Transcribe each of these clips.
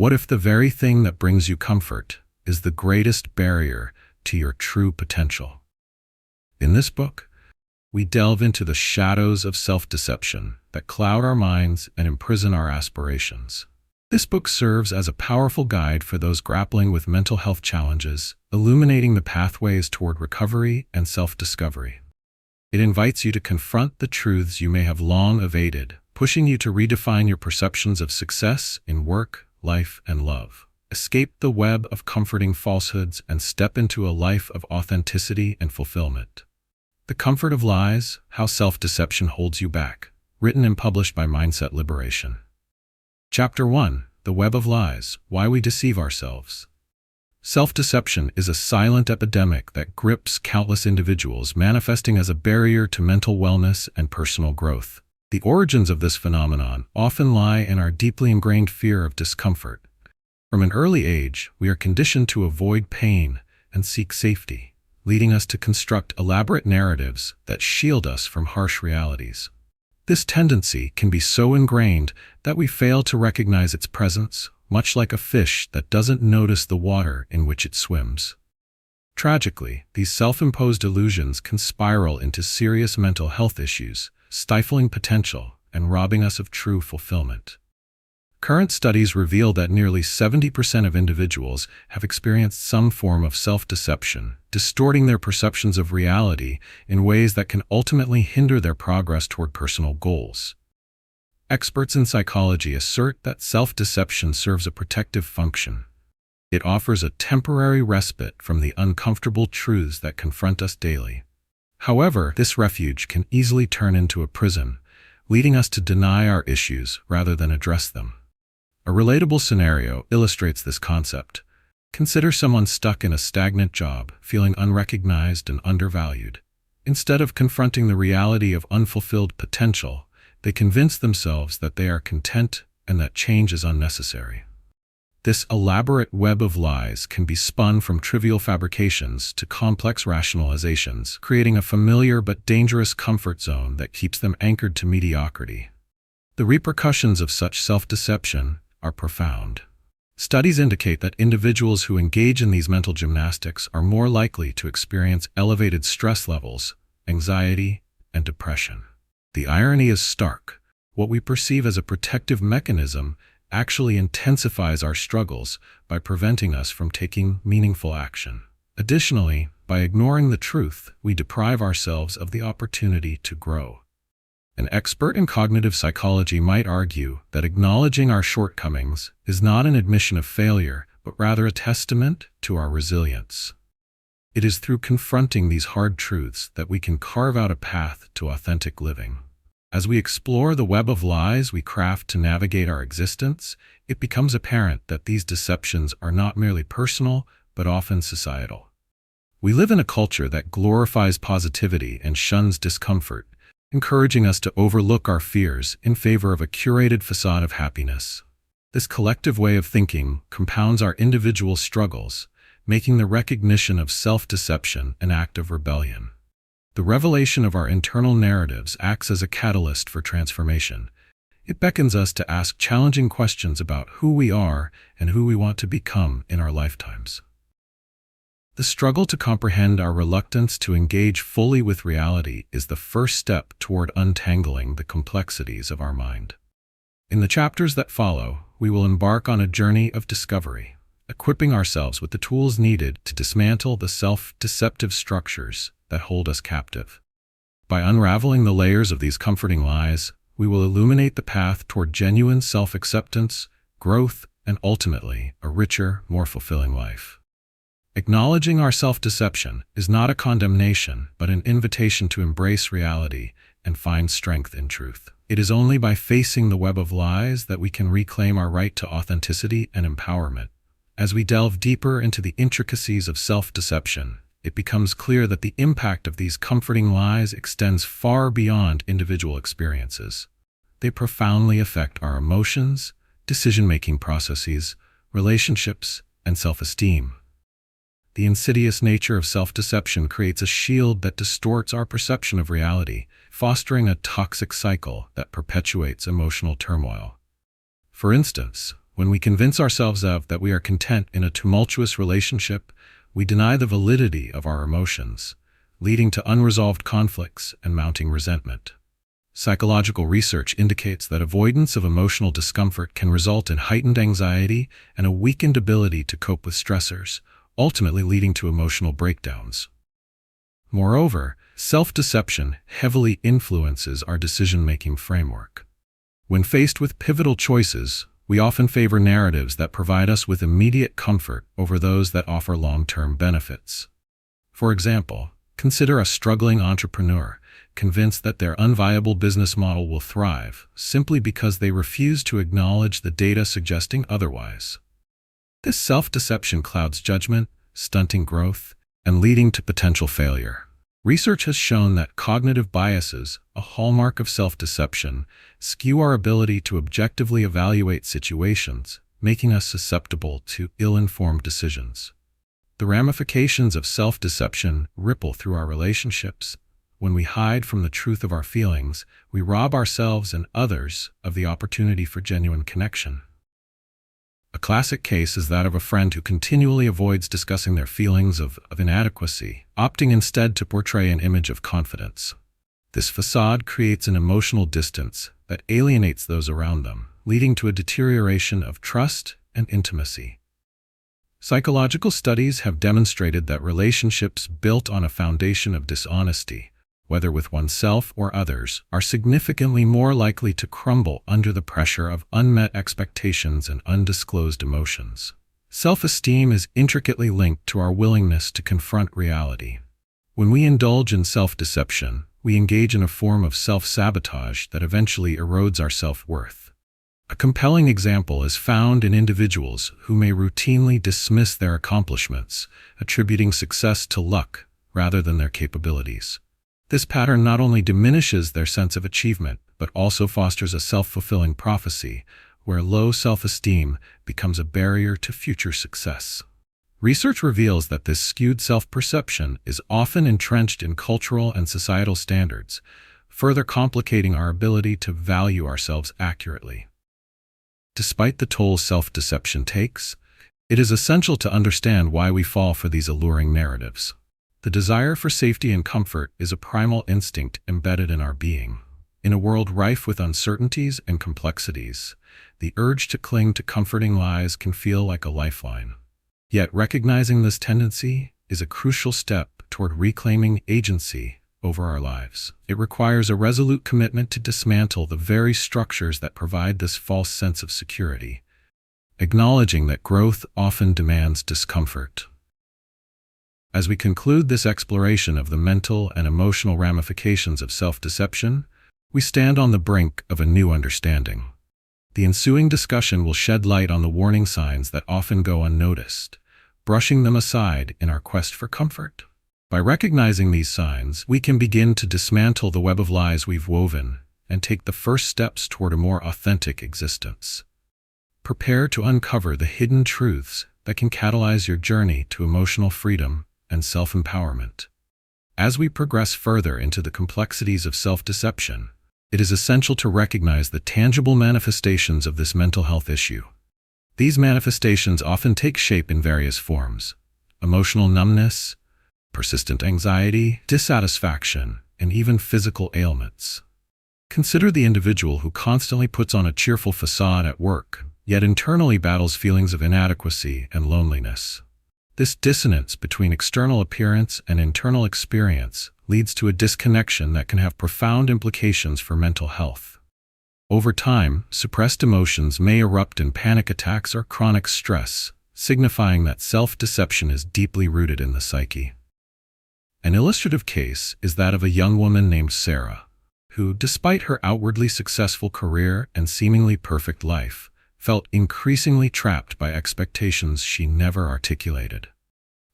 What if the very thing that brings you comfort is the greatest barrier to your true potential? In this book, we delve into the shadows of self-deception that cloud our minds and imprison our aspirations. This book serves as a powerful guide for those grappling with mental health challenges, illuminating the pathways toward recovery and self-discovery. It invites you to confront the truths you may have long evaded, pushing you to redefine your perceptions of success in work, life, and love. Escape the web of comforting falsehoods and step into a life of authenticity and fulfillment. The Comfort of Lies: How Self-Deception Holds You Back, written and published by Mindset Liberation. Chapter 1. The Web of Lies: Why We Deceive Ourselves. Self-deception is a silent epidemic that grips countless individuals, manifesting as a barrier to mental wellness and personal growth. The origins of this phenomenon often lie in our deeply ingrained fear of discomfort. From an early age, we are conditioned to avoid pain and seek safety, leading us to construct elaborate narratives that shield us from harsh realities. This tendency can be so ingrained that we fail to recognize its presence, much like a fish that doesn't notice the water in which it swims. Tragically, these self-imposed illusions can spiral into serious mental health issues, stifling potential and robbing us of true fulfillment. Current studies reveal that nearly 70% of individuals have experienced some form of self-deception, distorting their perceptions of reality in ways that can ultimately hinder their progress toward personal goals. Experts in psychology assert that self-deception serves a protective function. It offers a temporary respite from the uncomfortable truths that confront us daily. However, this refuge can easily turn into a prison, leading us to deny our issues rather than address them. A relatable scenario illustrates this concept. Consider someone stuck in a stagnant job, feeling unrecognized and undervalued. Instead of confronting the reality of unfulfilled potential, they convince themselves that they are content and that change is unnecessary. This elaborate web of lies can be spun from trivial fabrications to complex rationalizations, creating a familiar but dangerous comfort zone that keeps them anchored to mediocrity. The repercussions of such self-deception are profound. Studies indicate that individuals who engage in these mental gymnastics are more likely to experience elevated stress levels, anxiety, and depression. The irony is stark. What we perceive as a protective mechanism actually intensifies our struggles by preventing us from taking meaningful action. Additionally, by ignoring the truth, we deprive ourselves of the opportunity to grow. An expert in cognitive psychology might argue that acknowledging our shortcomings is not an admission of failure, but rather a testament to our resilience. It is through confronting these hard truths that we can carve out a path to authentic living. As we explore the web of lies we craft to navigate our existence, it becomes apparent that these deceptions are not merely personal, but often societal. We live in a culture that glorifies positivity and shuns discomfort, encouraging us to overlook our fears in favor of a curated facade of happiness. This collective way of thinking compounds our individual struggles, making the recognition of self-deception an act of rebellion. The revelation of our internal narratives acts as a catalyst for transformation. It beckons us to ask challenging questions about who we are and who we want to become in our lifetimes. The struggle to comprehend our reluctance to engage fully with reality is the first step toward untangling the complexities of our mind. In the chapters that follow, we will embark on a journey of discovery, equipping ourselves with the tools needed to dismantle the self-deceptive structures that hold us captive. By unraveling the layers of these comforting lies, we will illuminate the path toward genuine self-acceptance, growth, and ultimately, a richer, more fulfilling life. Acknowledging our self-deception is not a condemnation, but an invitation to embrace reality and find strength in truth. It is only by facing the web of lies that we can reclaim our right to authenticity and empowerment. As we delve deeper into the intricacies of self-deception, it becomes clear that the impact of these comforting lies extends far beyond individual experiences. They profoundly affect our emotions, decision-making processes, relationships, and self-esteem. The insidious nature of self-deception creates a shield that distorts our perception of reality, fostering a toxic cycle that perpetuates emotional turmoil. For instance, When we convince ourselves that we are content in a tumultuous relationship, we deny the validity of our emotions, leading to unresolved conflicts and mounting resentment. Psychological research indicates that avoidance of emotional discomfort can result in heightened anxiety and a weakened ability to cope with stressors, ultimately leading to emotional breakdowns. Moreover, self-deception heavily influences our decision-making framework. When faced with pivotal choices, we often favor narratives that provide us with immediate comfort over those that offer long-term benefits. For example, consider a struggling entrepreneur convinced that their unviable business model will thrive simply because they refuse to acknowledge the data suggesting otherwise. This self-deception clouds judgment, stunting growth, and leading to potential failure. Research has shown that cognitive biases, a hallmark of self-deception, skew our ability to objectively evaluate situations, making us susceptible to ill-informed decisions. The ramifications of self-deception ripple through our relationships. When we hide from the truth of our feelings, we rob ourselves and others of the opportunity for genuine connection. A classic case is that of a friend who continually avoids discussing their feelings of inadequacy, opting instead to portray an image of confidence. This facade creates an emotional distance that alienates those around them, leading to a deterioration of trust and intimacy. Psychological studies have demonstrated that relationships built on a foundation of dishonesty, whether with oneself or others, are significantly more likely to crumble under the pressure of unmet expectations and undisclosed emotions. Self-esteem is intricately linked to our willingness to confront reality. When we indulge in self-deception, we engage in a form of self-sabotage that eventually erodes our self-worth. A compelling example is found in individuals who may routinely dismiss their accomplishments, attributing success to luck rather than their capabilities. This pattern not only diminishes their sense of achievement, but also fosters a self-fulfilling prophecy, where low self-esteem becomes a barrier to future success. Research reveals that this skewed self-perception is often entrenched in cultural and societal standards, further complicating our ability to value ourselves accurately. Despite the toll self-deception takes, it is essential to understand why we fall for these alluring narratives. The desire for safety and comfort is a primal instinct embedded in our being. In a world rife with uncertainties and complexities, the urge to cling to comforting lies can feel like a lifeline. Yet recognizing this tendency is a crucial step toward reclaiming agency over our lives. It requires a resolute commitment to dismantle the very structures that provide this false sense of security, acknowledging that growth often demands discomfort. As we conclude this exploration of the mental and emotional ramifications of self-deception, we stand on the brink of a new understanding. The ensuing discussion will shed light on the warning signs that often go unnoticed, brushing them aside in our quest for comfort. By recognizing these signs, we can begin to dismantle the web of lies we've woven and take the first steps toward a more authentic existence. Prepare to uncover the hidden truths that can catalyze your journey to emotional freedom and self-empowerment. As we progress further into the complexities of self-deception, it is essential to recognize the tangible manifestations of this mental health issue. These manifestations often take shape in various forms: emotional numbness, persistent anxiety, dissatisfaction, and even physical ailments. Consider the individual who constantly puts on a cheerful facade at work, yet internally battles feelings of inadequacy and loneliness. This dissonance between external appearance and internal experience leads to a disconnection that can have profound implications for mental health. Over time, suppressed emotions may erupt in panic attacks or chronic stress, signifying that self-deception is deeply rooted in the psyche. An illustrative case is that of a young woman named Sarah, who, despite her outwardly successful career and seemingly perfect life, felt increasingly trapped by expectations she never articulated.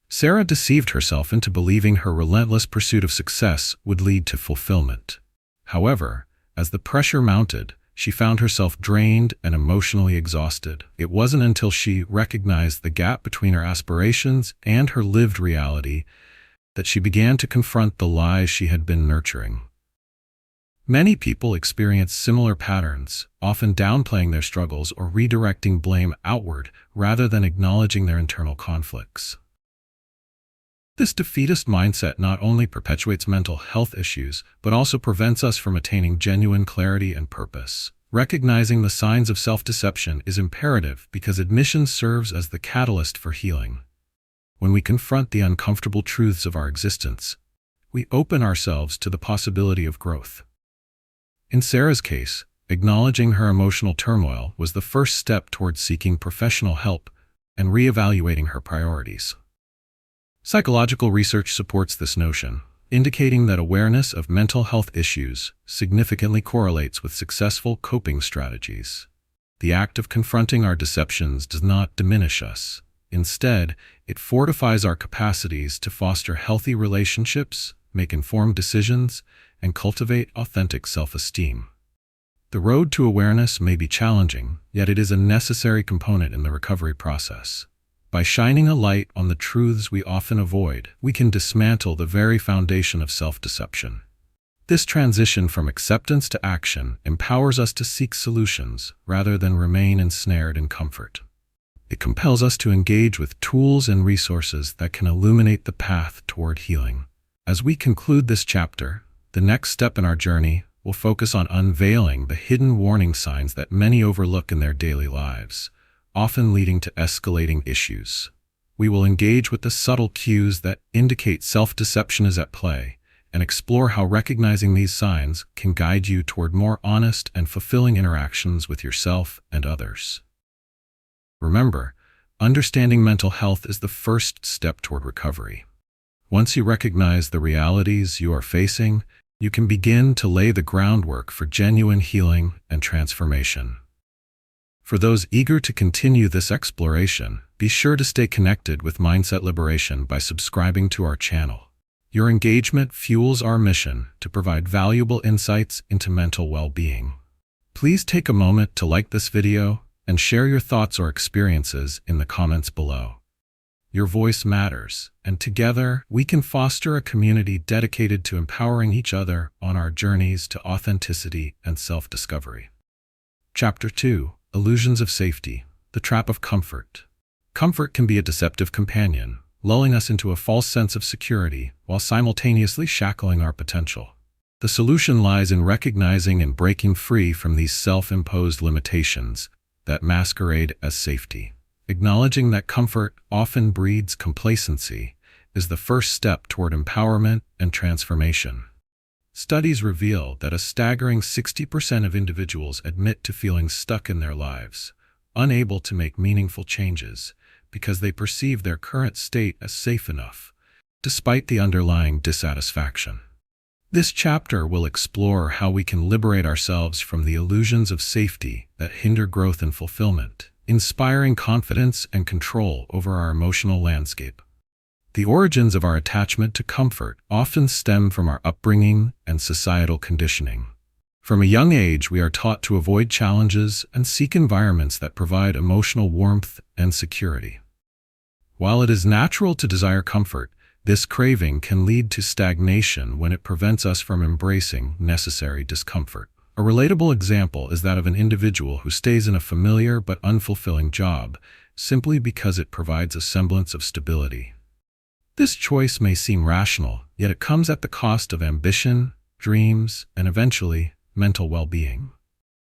Sarah deceived herself into believing her relentless pursuit of success would lead to fulfillment. However, as the pressure mounted, she found herself drained and emotionally exhausted. It wasn't until she recognized the gap between her aspirations and her lived reality that she began to confront the lies she had been nurturing. Many people experience similar patterns, often downplaying their struggles or redirecting blame outward rather than acknowledging their internal conflicts. This defeatist mindset not only perpetuates mental health issues, but also prevents us from attaining genuine clarity and purpose. Recognizing the signs of self-deception is imperative because admission serves as the catalyst for healing. When we confront the uncomfortable truths of our existence, we open ourselves to the possibility of growth. In Sarah's case, acknowledging her emotional turmoil was the first step towards seeking professional help and reevaluating her priorities. Psychological research supports this notion, indicating that awareness of mental health issues significantly correlates with successful coping strategies. The act of confronting our deceptions does not diminish us. Instead, it fortifies our capacities to foster healthy relationships, make informed decisions, and cultivate authentic self-esteem. The road to awareness may be challenging, yet it is a necessary component in the recovery process. By shining a light on the truths we often avoid, we can dismantle the very foundation of self-deception. This transition from acceptance to action empowers us to seek solutions rather than remain ensnared in comfort. It compels us to engage with tools and resources that can illuminate the path toward healing. As we conclude this chapter, the next step in our journey will focus on unveiling the hidden warning signs that many overlook in their daily lives, often leading to escalating issues. We will engage with the subtle cues that indicate self-deception is at play and explore how recognizing these signs can guide you toward more honest and fulfilling interactions with yourself and others. Remember, understanding mental health is the first step toward recovery. Once you recognize the realities you are facing, you can begin to lay the groundwork for genuine healing and transformation. For those eager to continue this exploration, be sure to stay connected with Mindset Liberation by subscribing to our channel. Your engagement fuels our mission to provide valuable insights into mental well-being. Please take a moment to like this video and share your thoughts or experiences in the comments below. Your voice matters, and together we can foster a community dedicated to empowering each other on our journeys to authenticity and self-discovery. Chapter 2. Illusions of Safety. The Trap of Comfort. Comfort can be a deceptive companion, lulling us into a false sense of security while simultaneously shackling our potential. The solution lies in recognizing and breaking free from these self-imposed limitations that masquerade as safety. Acknowledging that comfort often breeds complacency is the first step toward empowerment and transformation. Studies reveal that a staggering 60% of individuals admit to feeling stuck in their lives, unable to make meaningful changes because they perceive their current state as safe enough, despite the underlying dissatisfaction. This chapter will explore how we can liberate ourselves from the illusions of safety that hinder growth and fulfillment, inspiring confidence and control over our emotional landscape. The origins of our attachment to comfort often stem from our upbringing and societal conditioning. From a young age, we are taught to avoid challenges and seek environments that provide emotional warmth and security. While it is natural to desire comfort, this craving can lead to stagnation when it prevents us from embracing necessary discomfort. A relatable example is that of an individual who stays in a familiar but unfulfilling job simply because it provides a semblance of stability. This choice may seem rational, yet it comes at the cost of ambition, dreams, and eventually, mental well-being.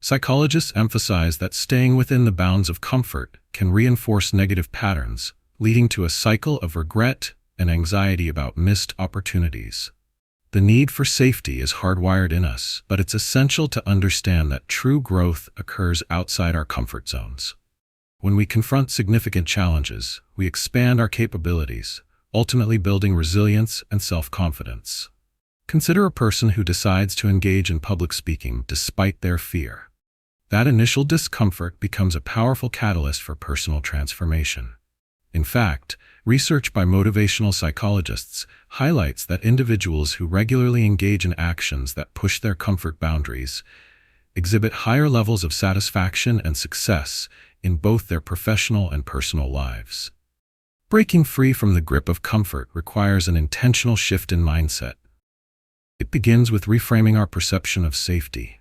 Psychologists emphasize that staying within the bounds of comfort can reinforce negative patterns, leading to a cycle of regret and anxiety about missed opportunities. The need for safety is hardwired in us, but it's essential to understand that true growth occurs outside our comfort zones. When we confront significant challenges, we expand our capabilities, ultimately building resilience and self-confidence. Consider a person who decides to engage in public speaking despite their fear. That initial discomfort becomes a powerful catalyst for personal transformation. In fact, research by motivational psychologists highlights that individuals who regularly engage in actions that push their comfort boundaries exhibit higher levels of satisfaction and success in both their professional and personal lives. Breaking free from the grip of comfort requires an intentional shift in mindset. It begins with reframing our perception of safety.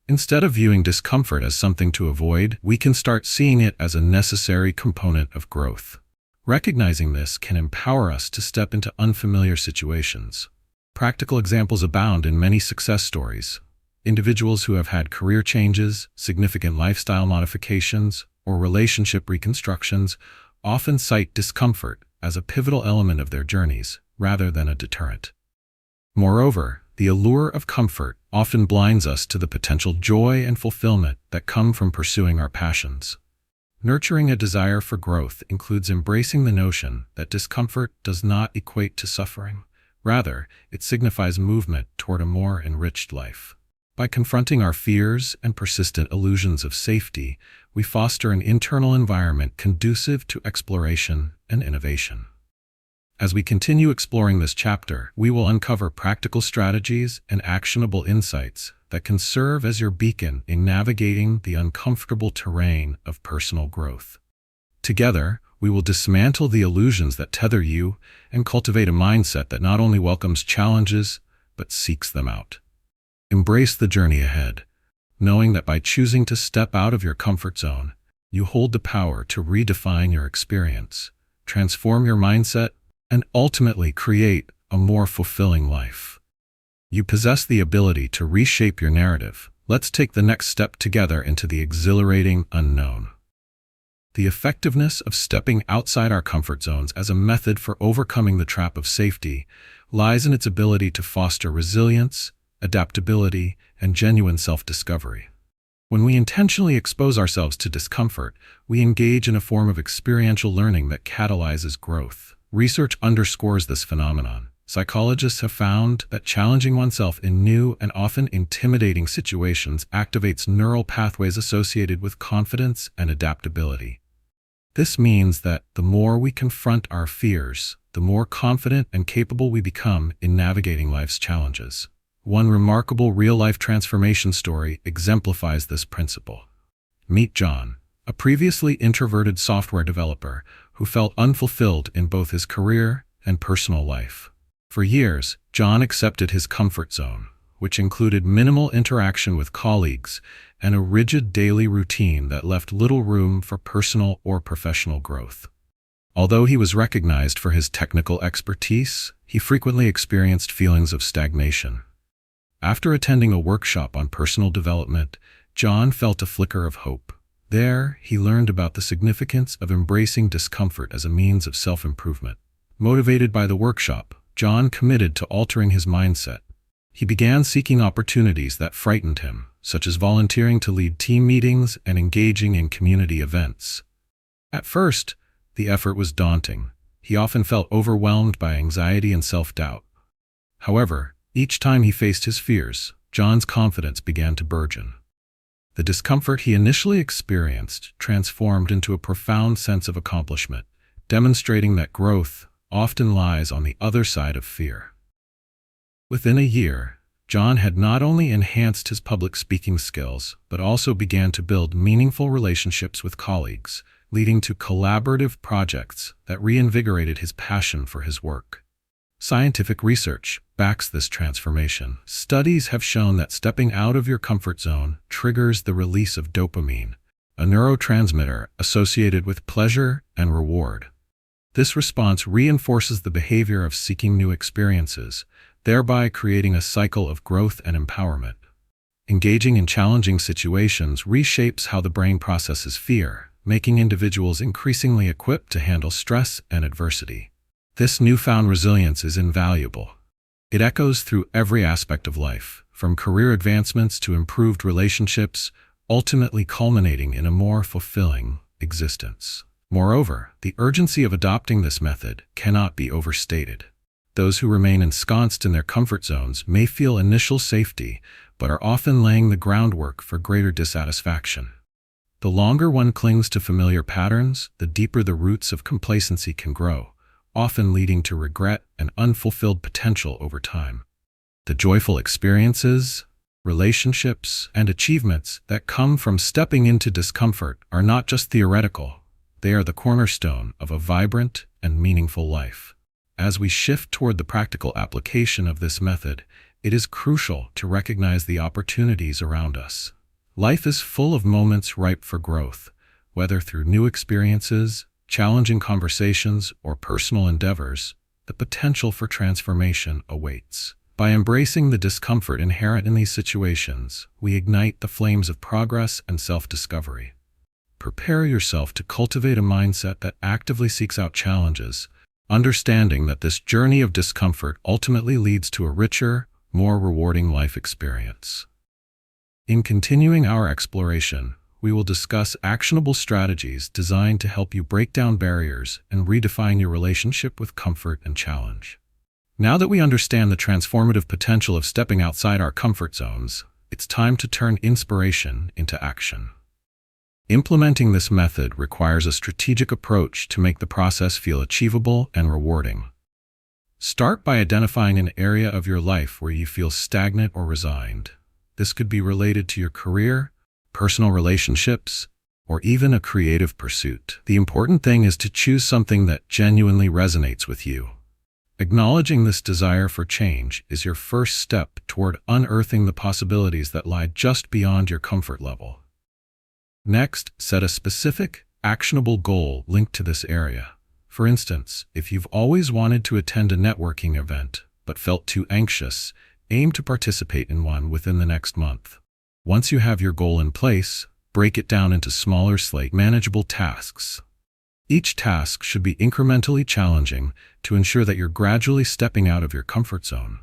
Instead of viewing discomfort as something to avoid, we can start seeing it as a necessary component of growth. Recognizing this can empower us to step into unfamiliar situations. Practical examples abound in many success stories. Individuals who have had career changes, significant lifestyle modifications, or relationship reconstructions often cite discomfort as a pivotal element of their journeys, rather than a deterrent. Moreover, the allure of comfort often blinds us to the potential joy and fulfillment that come from pursuing our passions. Nurturing a desire for growth includes embracing the notion that discomfort does not equate to suffering. Rather, it signifies movement toward a more enriched life. By confronting our fears and persistent illusions of safety, we foster an internal environment conducive to exploration and innovation. As we continue exploring this chapter, we will uncover practical strategies and actionable insights that can serve as your beacon in navigating the uncomfortable terrain of personal growth. Together, we will dismantle the illusions that tether you and cultivate a mindset that not only welcomes challenges, but seeks them out. Embrace the journey ahead, knowing that by choosing to step out of your comfort zone, you hold the power to redefine your experience, transform your mindset, and ultimately create a more fulfilling life. You possess the ability to reshape your narrative. Let's take the next step together into the exhilarating unknown. The effectiveness of stepping outside our comfort zones as a method for overcoming the trap of safety lies in its ability to foster resilience, adaptability, and genuine self-discovery. When we intentionally expose ourselves to discomfort, we engage in a form of experiential learning that catalyzes growth. Research underscores this phenomenon. Psychologists have found that challenging oneself in new and often intimidating situations activates neural pathways associated with confidence and adaptability. This means that the more we confront our fears, the more confident and capable we become in navigating life's challenges. One remarkable real-life transformation story exemplifies this principle. Meet John, a previously introverted software developer who felt unfulfilled in both his career and personal life. For years, John accepted his comfort zone, which included minimal interaction with colleagues and a rigid daily routine that left little room for personal or professional growth. Although he was recognized for his technical expertise, he frequently experienced feelings of stagnation. After attending a workshop on personal development, John felt a flicker of hope. There, he learned about the significance of embracing discomfort as a means of self-improvement. Motivated by the workshop, John committed to altering his mindset. He began seeking opportunities that frightened him, such as volunteering to lead team meetings and engaging in community events. At first, the effort was daunting. He often felt overwhelmed by anxiety and self-doubt. However, each time he faced his fears, John's confidence began to burgeon. The discomfort he initially experienced transformed into a profound sense of accomplishment, demonstrating that growth often lies on the other side of fear. Within a year, John had not only enhanced his public speaking skills, but also began to build meaningful relationships with colleagues, leading to collaborative projects that reinvigorated his passion for his work. Scientific research backs this transformation. Studies have shown that stepping out of your comfort zone triggers the release of dopamine, a neurotransmitter associated with pleasure and reward. This response reinforces the behavior of seeking new experiences, thereby creating a cycle of growth and empowerment. Engaging in challenging situations reshapes how the brain processes fear, making individuals increasingly equipped to handle stress and adversity. This newfound resilience is invaluable. It echoes through every aspect of life, from career advancements to improved relationships, ultimately culminating in a more fulfilling existence. Moreover, the urgency of adopting this method cannot be overstated. Those who remain ensconced in their comfort zones may feel initial safety, but are often laying the groundwork for greater dissatisfaction. The longer one clings to familiar patterns, the deeper the roots of complacency can grow, often leading to regret and unfulfilled potential over time. The joyful experiences, relationships, and achievements that come from stepping into discomfort are not just theoretical, they are the cornerstone of a vibrant and meaningful life. As we shift toward the practical application of this method, it is crucial to recognize the opportunities around us. Life is full of moments ripe for growth, whether through new experiences, challenging conversations, or personal endeavors. The potential for transformation awaits. By embracing the discomfort inherent in these situations, we ignite the flames of progress and self-discovery. Prepare yourself to cultivate a mindset that actively seeks out challenges, understanding that this journey of discomfort ultimately leads to a richer, more rewarding life experience. In continuing our exploration, we will discuss actionable strategies designed to help you break down barriers and redefine your relationship with comfort and challenge. Now that we understand the transformative potential of stepping outside our comfort zones, it's time to turn inspiration into action. Implementing this method requires a strategic approach to make the process feel achievable and rewarding. Start by identifying an area of your life where you feel stagnant or resigned. This could be related to your career, personal relationships, or even a creative pursuit. The important thing is to choose something that genuinely resonates with you. Acknowledging this desire for change is your first step toward unearthing the possibilities that lie just beyond your comfort level. Next, set a specific, actionable goal linked to this area. For instance, if you've always wanted to attend a networking event but felt too anxious, aim to participate in one within the next month. Once you have your goal in place, break it down into smaller, manageable tasks. Each task should be incrementally challenging to ensure that you're gradually stepping out of your comfort zone.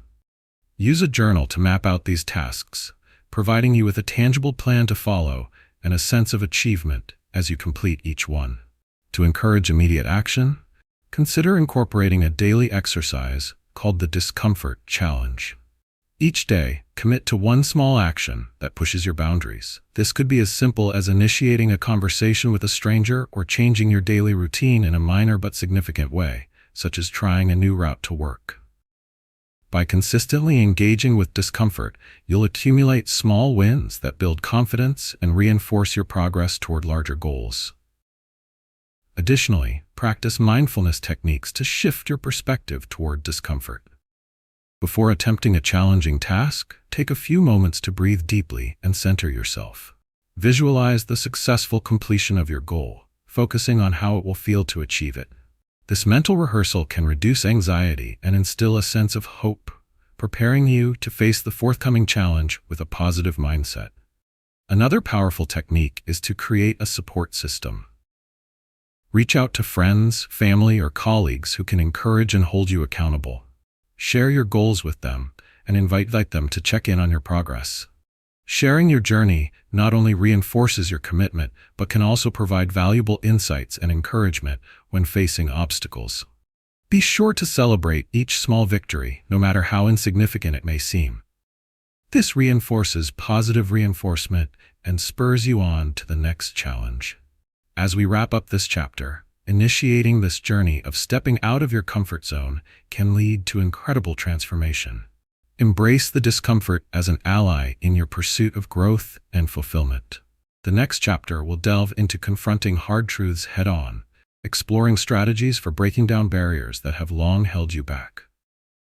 Use a journal to map out these tasks, providing you with a tangible plan to follow and a sense of achievement as you complete each one. To encourage immediate action, consider incorporating a daily exercise called the Discomfort Challenge. Each day, commit to one small action that pushes your boundaries. This could be as simple as initiating a conversation with a stranger or changing your daily routine in a minor but significant way, such as trying a new route to work. By consistently engaging with discomfort, you'll accumulate small wins that build confidence and reinforce your progress toward larger goals. Additionally, practice mindfulness techniques to shift your perspective toward discomfort. Before attempting a challenging task, take a few moments to breathe deeply and center yourself. Visualize the successful completion of your goal, focusing on how it will feel to achieve it. This mental rehearsal can reduce anxiety and instill a sense of hope, preparing you to face the forthcoming challenge with a positive mindset. Another powerful technique is to create a support system. Reach out to friends, family, or colleagues who can encourage and hold you accountable. Share your goals with them and invite them to check in on your progress. Sharing your journey not only reinforces your commitment, but can also provide valuable insights and encouragement when facing obstacles. Be sure to celebrate each small victory, no matter how insignificant it may seem. This reinforces positive reinforcement and spurs you on to the next challenge. As we wrap up this chapter, initiating this journey of stepping out of your comfort zone can lead to incredible transformation. Embrace the discomfort as an ally in your pursuit of growth and fulfillment. The next chapter will delve into confronting hard truths head-on, exploring strategies for breaking down barriers that have long held you back.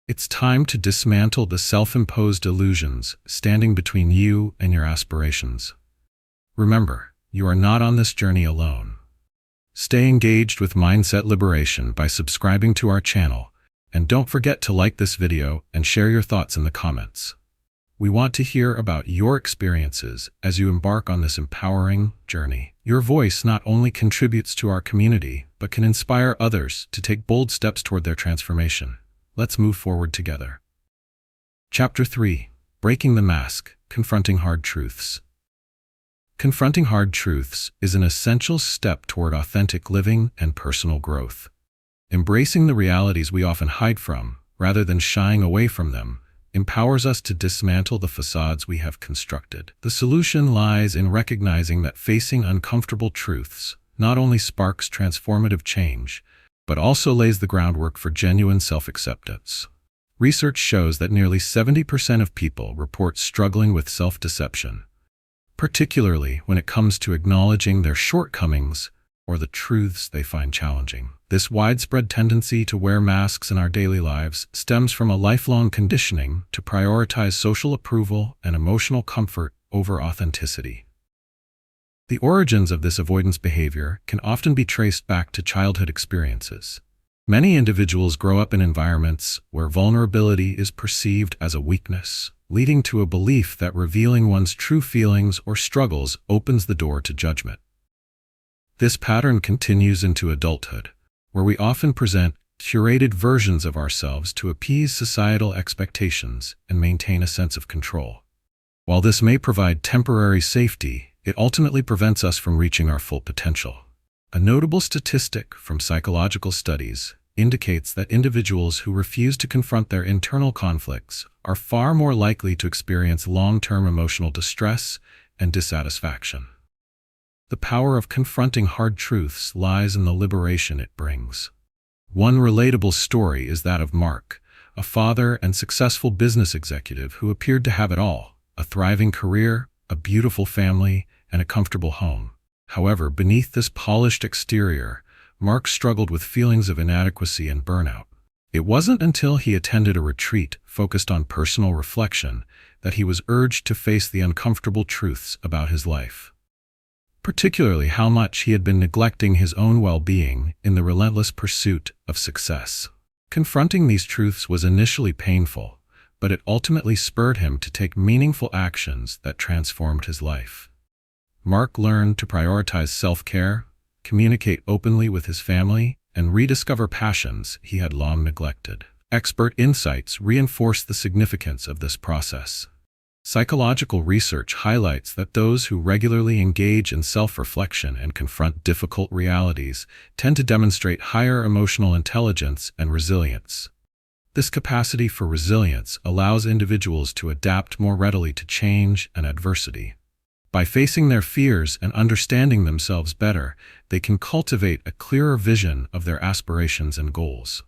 It's time to dismantle the self-imposed illusions standing between you and your aspirations. Remember, you are not on this journey alone. Stay engaged with Mindset Liberation by subscribing to our channel, and don't forget to like this video and share your thoughts in the comments. We want to hear about your experiences as you embark on this empowering journey. Your voice not only contributes to our community, but can inspire others to take bold steps toward their transformation. Let's move forward together. Chapter 3: Breaking the Mask, Confronting Hard Truths. Confronting hard truths is an essential step toward authentic living and personal growth. Embracing the realities we often hide from, rather than shying away from them, empowers us to dismantle the facades we have constructed. The solution lies in recognizing that facing uncomfortable truths not only sparks transformative change, but also lays the groundwork for genuine self-acceptance. Research shows that nearly 70% of people report struggling with self-deception, particularly when it comes to acknowledging their shortcomings or the truths they find challenging. This widespread tendency to wear masks in our daily lives stems from a lifelong conditioning to prioritize social approval and emotional comfort over authenticity. The origins of this avoidance behavior can often be traced back to childhood experiences. Many individuals grow up in environments where vulnerability is perceived as a weakness, leading to a belief that revealing one's true feelings or struggles opens the door to judgment. This pattern continues into adulthood, where we often present curated versions of ourselves to appease societal expectations and maintain a sense of control. While this may provide temporary safety, it ultimately prevents us from reaching our full potential. A notable statistic from psychological studies indicates that individuals who refuse to confront their internal conflicts are far more likely to experience long-term emotional distress and dissatisfaction. The power of confronting hard truths lies in the liberation it brings. One relatable story is that of Mark, a father and successful business executive who appeared to have it all: a thriving career, a beautiful family, and a comfortable home. However, beneath this polished exterior, Mark struggled with feelings of inadequacy and burnout. It wasn't until he attended a retreat focused on personal reflection that he was urged to face the uncomfortable truths about his life, particularly how much he had been neglecting his own well-being in the relentless pursuit of success. Confronting these truths was initially painful, but it ultimately spurred him to take meaningful actions that transformed his life. Mark learned to prioritize self-care, communicate openly with his family, and rediscover passions he had long neglected. Expert insights reinforce the significance of this process. Psychological research highlights that those who regularly engage in self-reflection and confront difficult realities tend to demonstrate higher emotional intelligence and resilience. This capacity for resilience allows individuals to adapt more readily to change and adversity. By facing their fears and understanding themselves better, they can cultivate a clearer vision of their aspirations and goals.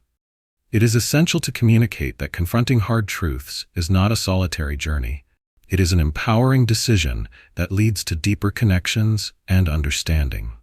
It is essential to communicate that confronting hard truths is not a solitary journey. It is an empowering decision that leads to deeper connections and understanding.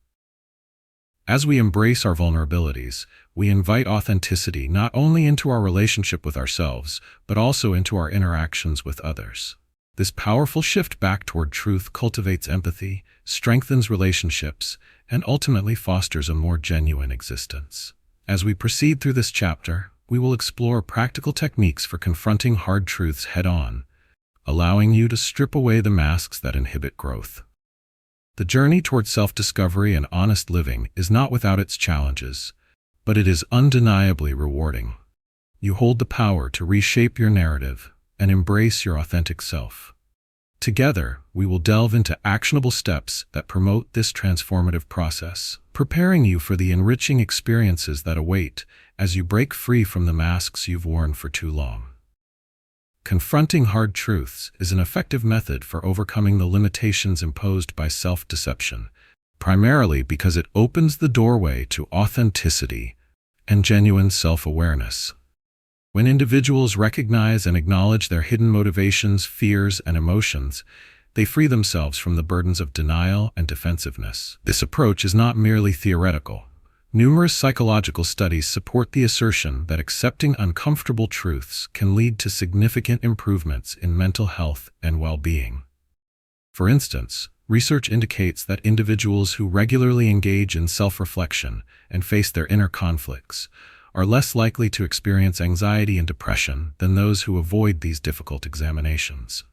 As we embrace our vulnerabilities, we invite authenticity not only into our relationship with ourselves, but also into our interactions with others. This powerful shift back toward truth cultivates empathy, strengthens relationships, and ultimately fosters a more genuine existence. As we proceed through this chapter, we will explore practical techniques for confronting hard truths head-on, allowing you to strip away the masks that inhibit growth. The journey toward self-discovery and honest living is not without its challenges, but it is undeniably rewarding. You hold the power to reshape your narrative and embrace your authentic self. Together, we will delve into actionable steps that promote this transformative process, preparing you for the enriching experiences that await as you break free from the masks you've worn for too long. Confronting hard truths is an effective method for overcoming the limitations imposed by self-deception, primarily because it opens the doorway to authenticity and genuine self-awareness. When individuals recognize and acknowledge their hidden motivations, fears, and emotions, they free themselves from the burdens of denial and defensiveness. This approach is not merely theoretical. Numerous psychological studies support the assertion that accepting uncomfortable truths can lead to significant improvements in mental health and well-being. For instance, research indicates that individuals who regularly engage in self-reflection and face their inner conflicts are less likely to experience anxiety and depression than those who avoid these difficult examinations.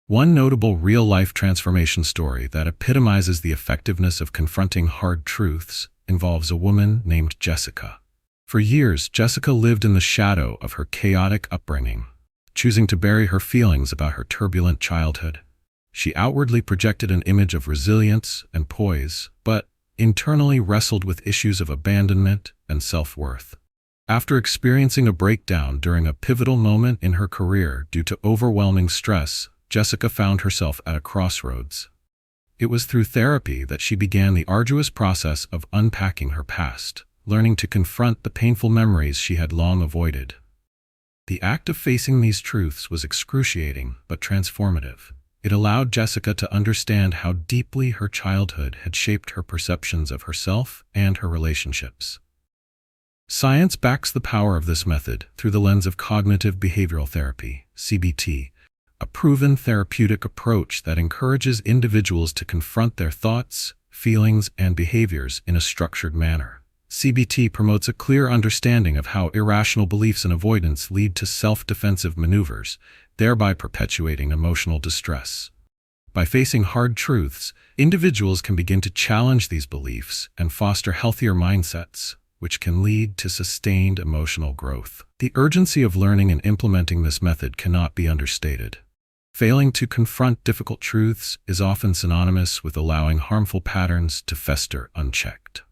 One notable real-life transformation story that epitomizes the effectiveness of confronting hard truths involves a woman named Jessica. For years, Jessica lived in the shadow of her chaotic upbringing, choosing to bury her feelings about her turbulent childhood. She outwardly projected an image of resilience and poise, but internally wrestled with issues of abandonment and self-worth. After experiencing a breakdown during a pivotal moment in her career due to overwhelming stress, Jessica found herself at a crossroads. It was through therapy that she began the arduous process of unpacking her past, learning to confront the painful memories she had long avoided. The act of facing these truths was excruciating but transformative. It allowed Jessica to understand how deeply her childhood had shaped her perceptions of herself and her relationships. Science backs the power of this method through the lens of cognitive behavioral therapy, CBT, a proven therapeutic approach that encourages individuals to confront their thoughts, feelings, and behaviors in a structured manner. CBT promotes a clear understanding of how irrational beliefs and avoidance lead to self-defensive maneuvers, thereby perpetuating emotional distress. By facing hard truths, individuals can begin to challenge these beliefs and foster healthier mindsets, which can lead to sustained emotional growth. The urgency of learning and implementing this method cannot be understated. Failing to confront difficult truths is often synonymous with allowing harmful patterns to fester unchecked.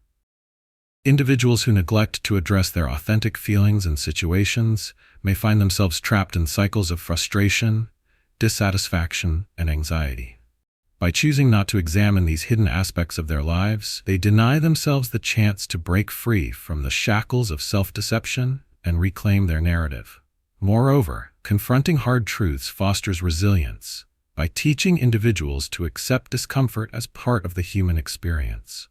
Individuals who neglect to address their authentic feelings and situations may find themselves trapped in cycles of frustration, dissatisfaction, and anxiety. By choosing not to examine these hidden aspects of their lives, they deny themselves the chance to break free from the shackles of self-deception and reclaim their narrative. Moreover, confronting hard truths fosters resilience by teaching individuals to accept discomfort as part of the human experience.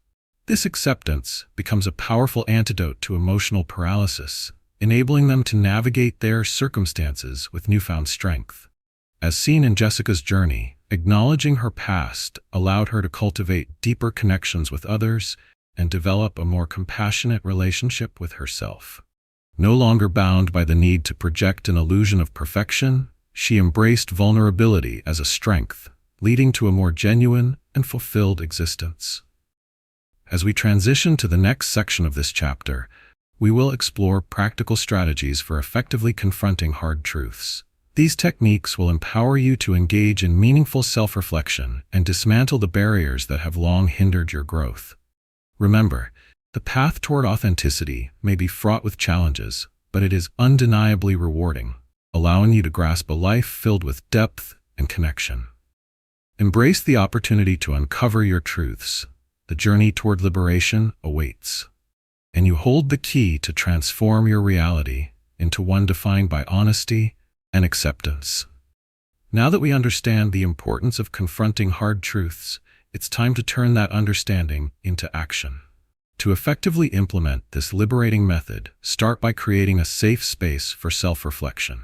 This acceptance becomes a powerful antidote to emotional paralysis, enabling them to navigate their circumstances with newfound strength. As seen in Jessica's journey, acknowledging her past allowed her to cultivate deeper connections with others and develop a more compassionate relationship with herself. No longer bound by the need to project an illusion of perfection, she embraced vulnerability as a strength, leading to a more genuine and fulfilled existence. As we transition to the next section of this chapter, we will explore practical strategies for effectively confronting hard truths. These techniques will empower you to engage in meaningful self-reflection and dismantle the barriers that have long hindered your growth. Remember, the path toward authenticity may be fraught with challenges, but it is undeniably rewarding, allowing you to grasp a life filled with depth and connection. Embrace the opportunity to uncover your truths. The journey toward liberation awaits, and you hold the key to transform your reality into one defined by honesty and acceptance. Now that we understand the importance of confronting hard truths, it's time to turn that understanding into action. To effectively implement this liberating method, start by creating a safe space for self-reflection.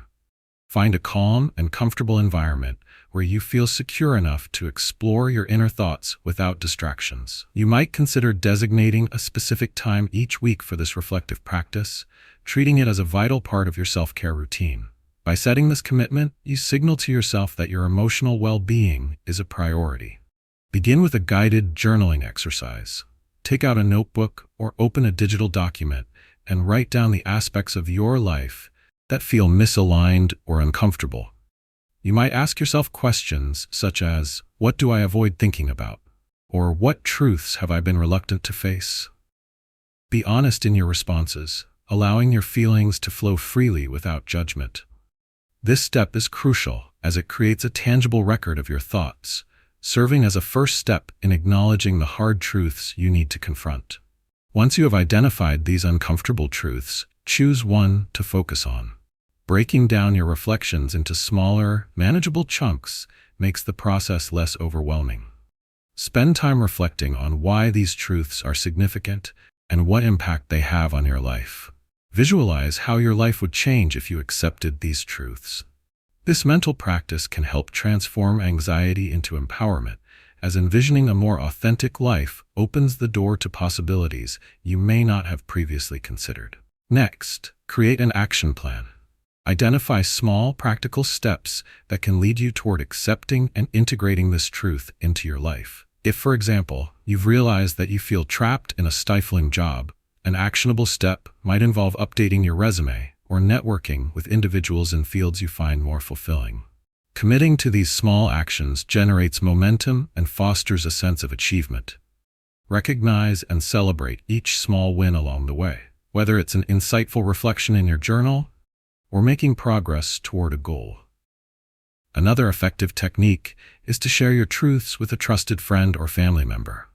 Find a calm and comfortable environment where you feel secure enough to explore your inner thoughts without distractions. You might consider designating a specific time each week for this reflective practice, treating it as a vital part of your self-care routine. By setting this commitment, you signal to yourself that your emotional well-being is a priority. Begin with a guided journaling exercise. Take out a notebook or open a digital document and write down the aspects of your life that feel misaligned or uncomfortable. You might ask yourself questions such as, what do I avoid thinking about? Or what truths have I been reluctant to face? Be honest in your responses, allowing your feelings to flow freely without judgment. This step is crucial as it creates a tangible record of your thoughts, serving as a first step in acknowledging the hard truths you need to confront. Once you have identified these uncomfortable truths, choose one to focus on. Breaking down your reflections into smaller, manageable chunks makes the process less overwhelming. Spend time reflecting on why these truths are significant and what impact they have on your life. Visualize how your life would change if you accepted these truths. This mental practice can help transform anxiety into empowerment, as envisioning a more authentic life opens the door to possibilities you may not have previously considered. Next, create an action plan. Identify small, practical steps that can lead you toward accepting and integrating this truth into your life. If, for example, you've realized that you feel trapped in a stifling job, an actionable step might involve updating your resume or networking with individuals in fields you find more fulfilling. Committing to these small actions generates momentum and fosters a sense of achievement. Recognize and celebrate each small win along the way, whether it's an insightful reflection in your journal or making progress toward a goal. Another effective technique is to share your truths with a trusted friend or family member.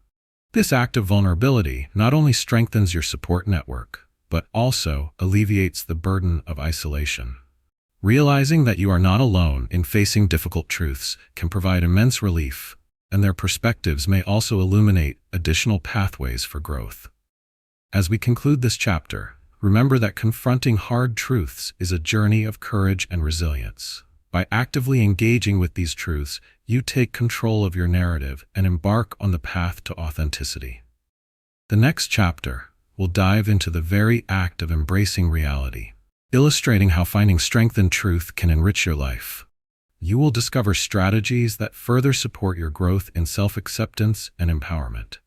This act of vulnerability not only strengthens your support network, but also alleviates the burden of isolation. Realizing that you are not alone in facing difficult truths can provide immense relief, and their perspectives may also illuminate additional pathways for growth. As we conclude this chapter, remember that confronting hard truths is a journey of courage and resilience. By actively engaging with these truths, you take control of your narrative and embark on the path to authenticity. The next chapter will dive into the very act of embracing reality, illustrating how finding strength in truth can enrich your life. You will discover strategies that further support your growth in self-acceptance and empowerment.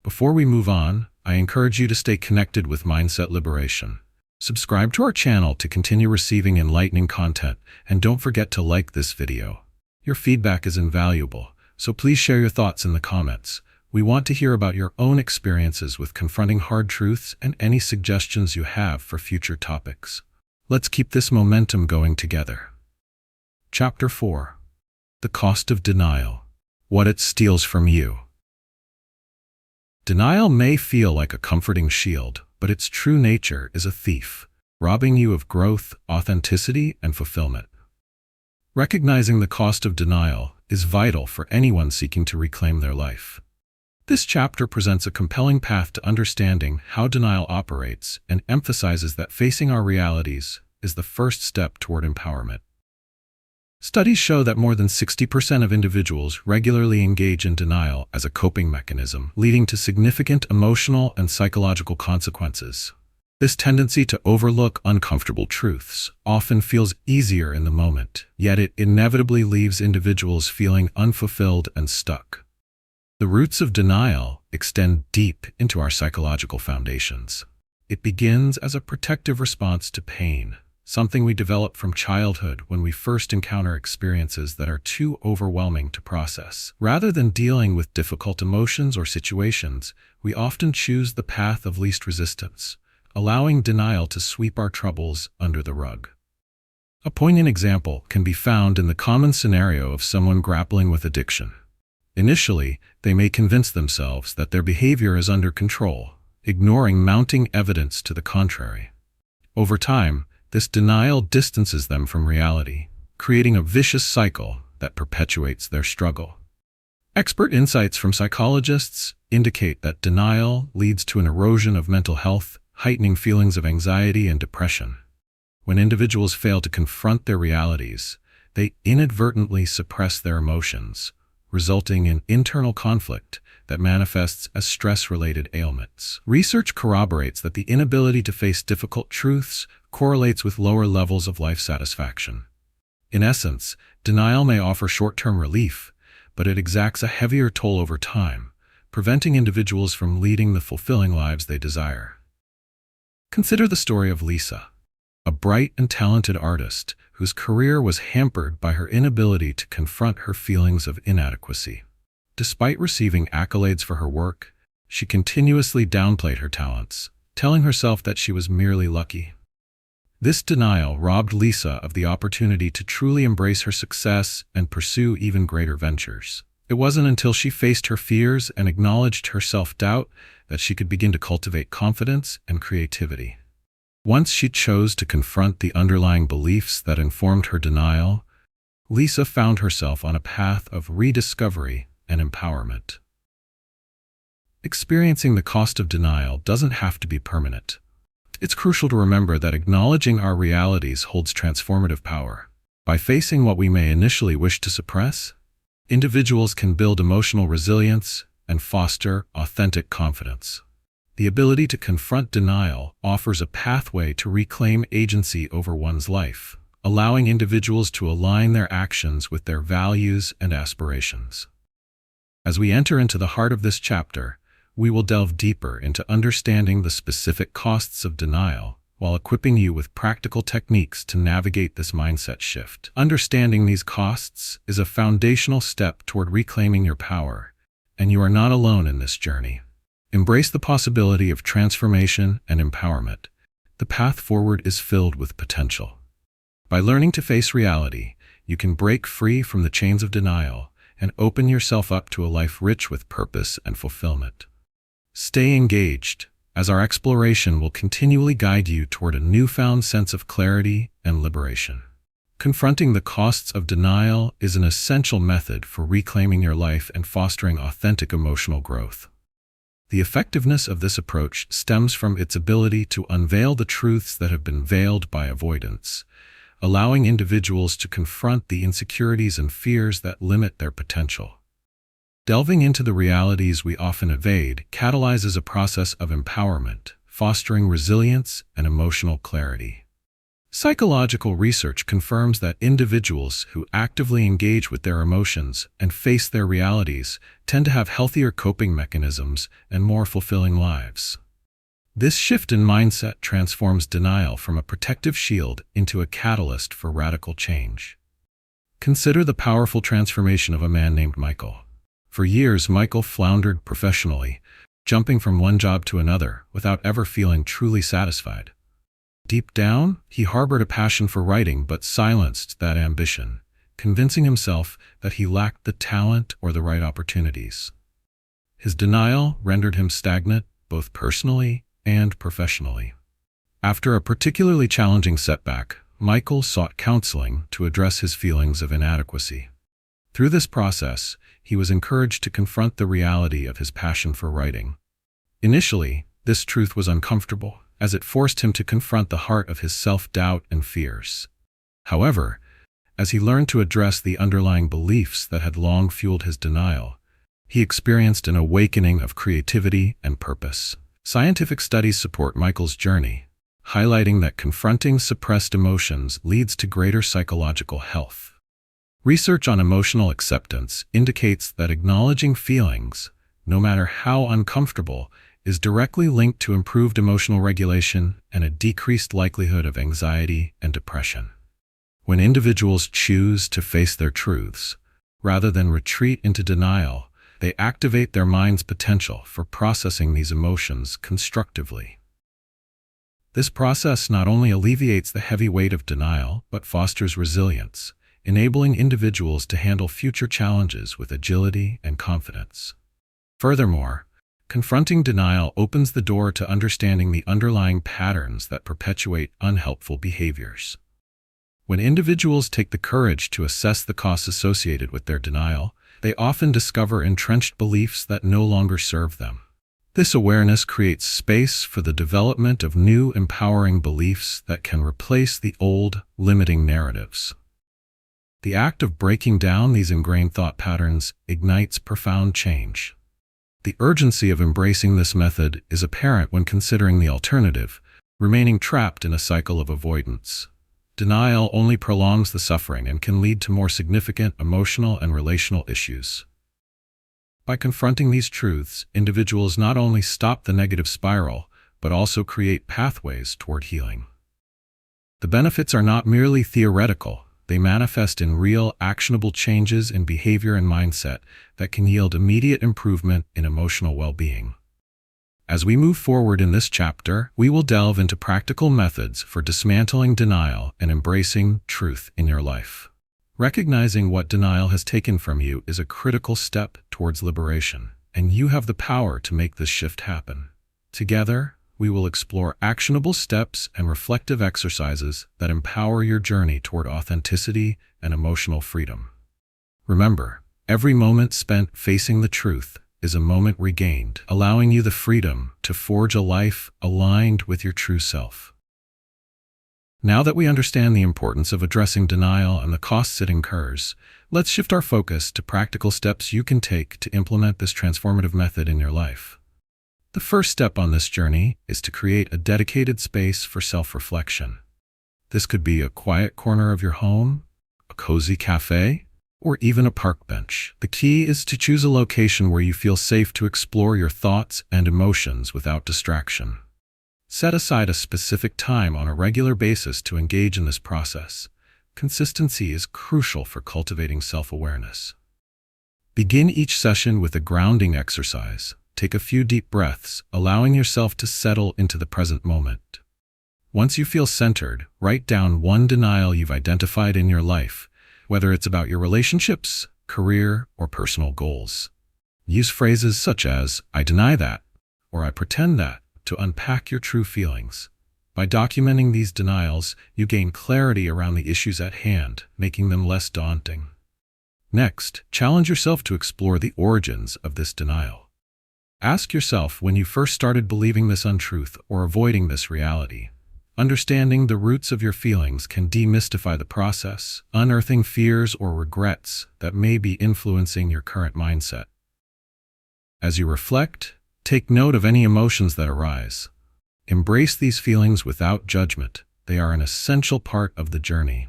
Before we move on, I encourage you to stay connected with Mindset Liberation. Subscribe to our channel to continue receiving enlightening content, and don't forget to like this video. Your feedback is invaluable, so please share your thoughts in the comments. We want to hear about your own experiences with confronting hard truths and any suggestions you have for future topics. Let's keep this momentum going together. Chapter 4. The Cost of Denial. What it steals from you. Denial may feel like a comforting shield, but its true nature is a thief, robbing you of growth, authenticity, and fulfillment. Recognizing the cost of denial is vital for anyone seeking to reclaim their life. This chapter presents a compelling path to understanding how denial operates and emphasizes that facing our realities is the first step toward empowerment. Studies show that more than 60% of individuals regularly engage in denial as a coping mechanism, leading to significant emotional and psychological consequences. This tendency to overlook uncomfortable truths often feels easier in the moment, yet it inevitably leaves individuals feeling unfulfilled and stuck. The roots of denial extend deep into our psychological foundations. It begins as a protective response to pain, something we develop from childhood when we first encounter experiences that are too overwhelming to process. Rather than dealing with difficult emotions or situations, we often choose the path of least resistance, allowing denial to sweep our troubles under the rug. A poignant example can be found in the common scenario of someone grappling with addiction. Initially, they may convince themselves that their behavior is under control, ignoring mounting evidence to the contrary. Over time, this denial distances them from reality, creating a vicious cycle that perpetuates their struggle. Expert insights from psychologists indicate that denial leads to an erosion of mental health, heightening feelings of anxiety and depression. When individuals fail to confront their realities, they inadvertently suppress their emotions, resulting in internal conflict that manifests as stress-related ailments. Research corroborates that the inability to face difficult truths correlates with lower levels of life satisfaction. In essence, denial may offer short-term relief, but it exacts a heavier toll over time, preventing individuals from leading the fulfilling lives they desire. Consider the story of Lisa, a bright and talented artist whose career was hampered by her inability to confront her feelings of inadequacy. Despite receiving accolades for her work, she continuously downplayed her talents, telling herself that she was merely lucky. This denial robbed Lisa of the opportunity to truly embrace her success and pursue even greater ventures. It wasn't until she faced her fears and acknowledged her self-doubt that she could begin to cultivate confidence and creativity. Once she chose to confront the underlying beliefs that informed her denial, Lisa found herself on a path of rediscovery and empowerment. Experiencing the cost of denial doesn't have to be permanent. It's crucial to remember that acknowledging our realities holds transformative power. By facing what we may initially wish to suppress, individuals can build emotional resilience and foster authentic confidence. The ability to confront denial offers a pathway to reclaim agency over one's life, allowing individuals to align their actions with their values and aspirations. As we enter into the heart of this chapter, we will delve deeper into understanding the specific costs of denial while equipping you with practical techniques to navigate this mindset shift. Understanding these costs is a foundational step toward reclaiming your power, and you are not alone in this journey. Embrace the possibility of transformation and empowerment. The path forward is filled with potential. By learning to face reality, you can break free from the chains of denial and open yourself up to a life rich with purpose and fulfillment. Stay engaged, as our exploration will continually guide you toward a newfound sense of clarity and liberation. Confronting the costs of denial is an essential method for reclaiming your life and fostering authentic emotional growth. The effectiveness of this approach stems from its ability to unveil the truths that have been veiled by avoidance, allowing individuals to confront the insecurities and fears that limit their potential. Delving into the realities we often evade catalyzes a process of empowerment, fostering resilience and emotional clarity. Psychological research confirms that individuals who actively engage with their emotions and face their realities tend to have healthier coping mechanisms and more fulfilling lives. This shift in mindset transforms denial from a protective shield into a catalyst for radical change. Consider the powerful transformation of a man named Michael. For years, Michael floundered professionally, jumping from one job to another without ever feeling truly satisfied. Deep down, he harbored a passion for writing but silenced that ambition, convincing himself that he lacked the talent or the right opportunities. His denial rendered him stagnant, both personally and professionally. After a particularly challenging setback, Michael sought counseling to address his feelings of inadequacy. Through this process, he was encouraged to confront the reality of his passion for writing. Initially, this truth was uncomfortable, as it forced him to confront the heart of his self-doubt and fears. However, as he learned to address the underlying beliefs that had long fueled his denial, he experienced an awakening of creativity and purpose. Scientific studies support Michael's journey, highlighting that confronting suppressed emotions leads to greater psychological health. Research on emotional acceptance indicates that acknowledging feelings, no matter how uncomfortable, is directly linked to improved emotional regulation and a decreased likelihood of anxiety and depression. When individuals choose to face their truths, rather than retreat into denial, they activate their mind's potential for processing these emotions constructively. This process not only alleviates the heavy weight of denial, but fosters resilience, enabling individuals to handle future challenges with agility and confidence. Furthermore, confronting denial opens the door to understanding the underlying patterns that perpetuate unhelpful behaviors. When individuals take the courage to assess the costs associated with their denial, they often discover entrenched beliefs that no longer serve them. This awareness creates space for the development of new, empowering beliefs that can replace the old, limiting narratives. The act of breaking down these ingrained thought patterns ignites profound change. The urgency of embracing this method is apparent when considering the alternative, remaining trapped in a cycle of avoidance. Denial only prolongs the suffering and can lead to more significant emotional and relational issues. By confronting these truths, individuals not only stop the negative spiral, but also create pathways toward healing. The benefits are not merely theoretical. They manifest in real, actionable changes in behavior and mindset that can yield immediate improvement in emotional well-being. As we move forward in this chapter, we will delve into practical methods for dismantling denial and embracing truth in your life. Recognizing what denial has taken from you is a critical step towards liberation, and you have the power to make this shift happen. Together, we will explore actionable steps and reflective exercises that empower your journey toward authenticity and emotional freedom. Remember, every moment spent facing the truth is a moment regained, allowing you the freedom to forge a life aligned with your true self. Now that we understand the importance of addressing denial and the costs it incurs, let's shift our focus to practical steps you can take to implement this transformative method in your life. The first step on this journey is to create a dedicated space for self-reflection. This could be a quiet corner of your home, a cozy cafe, or even a park bench. The key is to choose a location where you feel safe to explore your thoughts and emotions without distraction. Set aside a specific time on a regular basis to engage in this process. Consistency is crucial for cultivating self-awareness. Begin each session with a grounding exercise. Take a few deep breaths, allowing yourself to settle into the present moment. Once you feel centered, write down one denial you've identified in your life, whether it's about your relationships, career, or personal goals. Use phrases such as, "I deny that," or "I pretend that," to unpack your true feelings. By documenting these denials, you gain clarity around the issues at hand, making them less daunting. Next, challenge yourself to explore the origins of this denial. Ask yourself when you first started believing this untruth or avoiding this reality. Understanding the roots of your feelings can demystify the process, unearthing fears or regrets that may be influencing your current mindset. As you reflect, take note of any emotions that arise. Embrace these feelings without judgment. They are an essential part of the journey.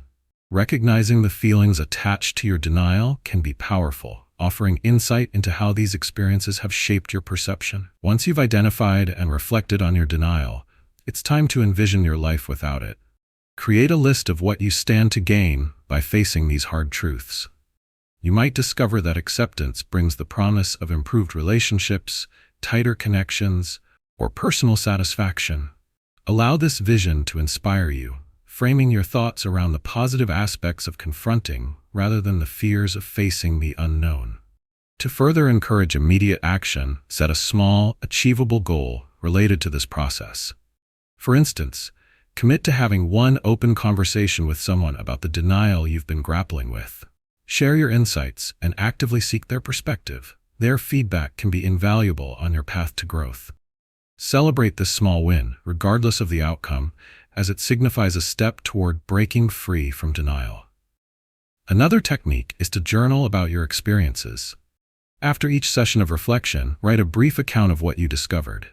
Recognizing the feelings attached to your denial can be powerful, offering insight into how these experiences have shaped your perception. Once you've identified and reflected on your denial, it's time to envision your life without it. Create a list of what you stand to gain by facing these hard truths. You might discover that acceptance brings the promise of improved relationships, tighter connections, or personal satisfaction. Allow this vision to inspire you, framing your thoughts around the positive aspects of confronting rather than the fears of facing the unknown. To further encourage immediate action, set a small, achievable goal related to this process. For instance, commit to having one open conversation with someone about the denial you've been grappling with. Share your insights and actively seek their perspective. Their feedback can be invaluable on your path to growth. Celebrate this small win, regardless of the outcome, as it signifies a step toward breaking free from denial. Another technique is to journal about your experiences. After each session of reflection, write a brief account of what you discovered.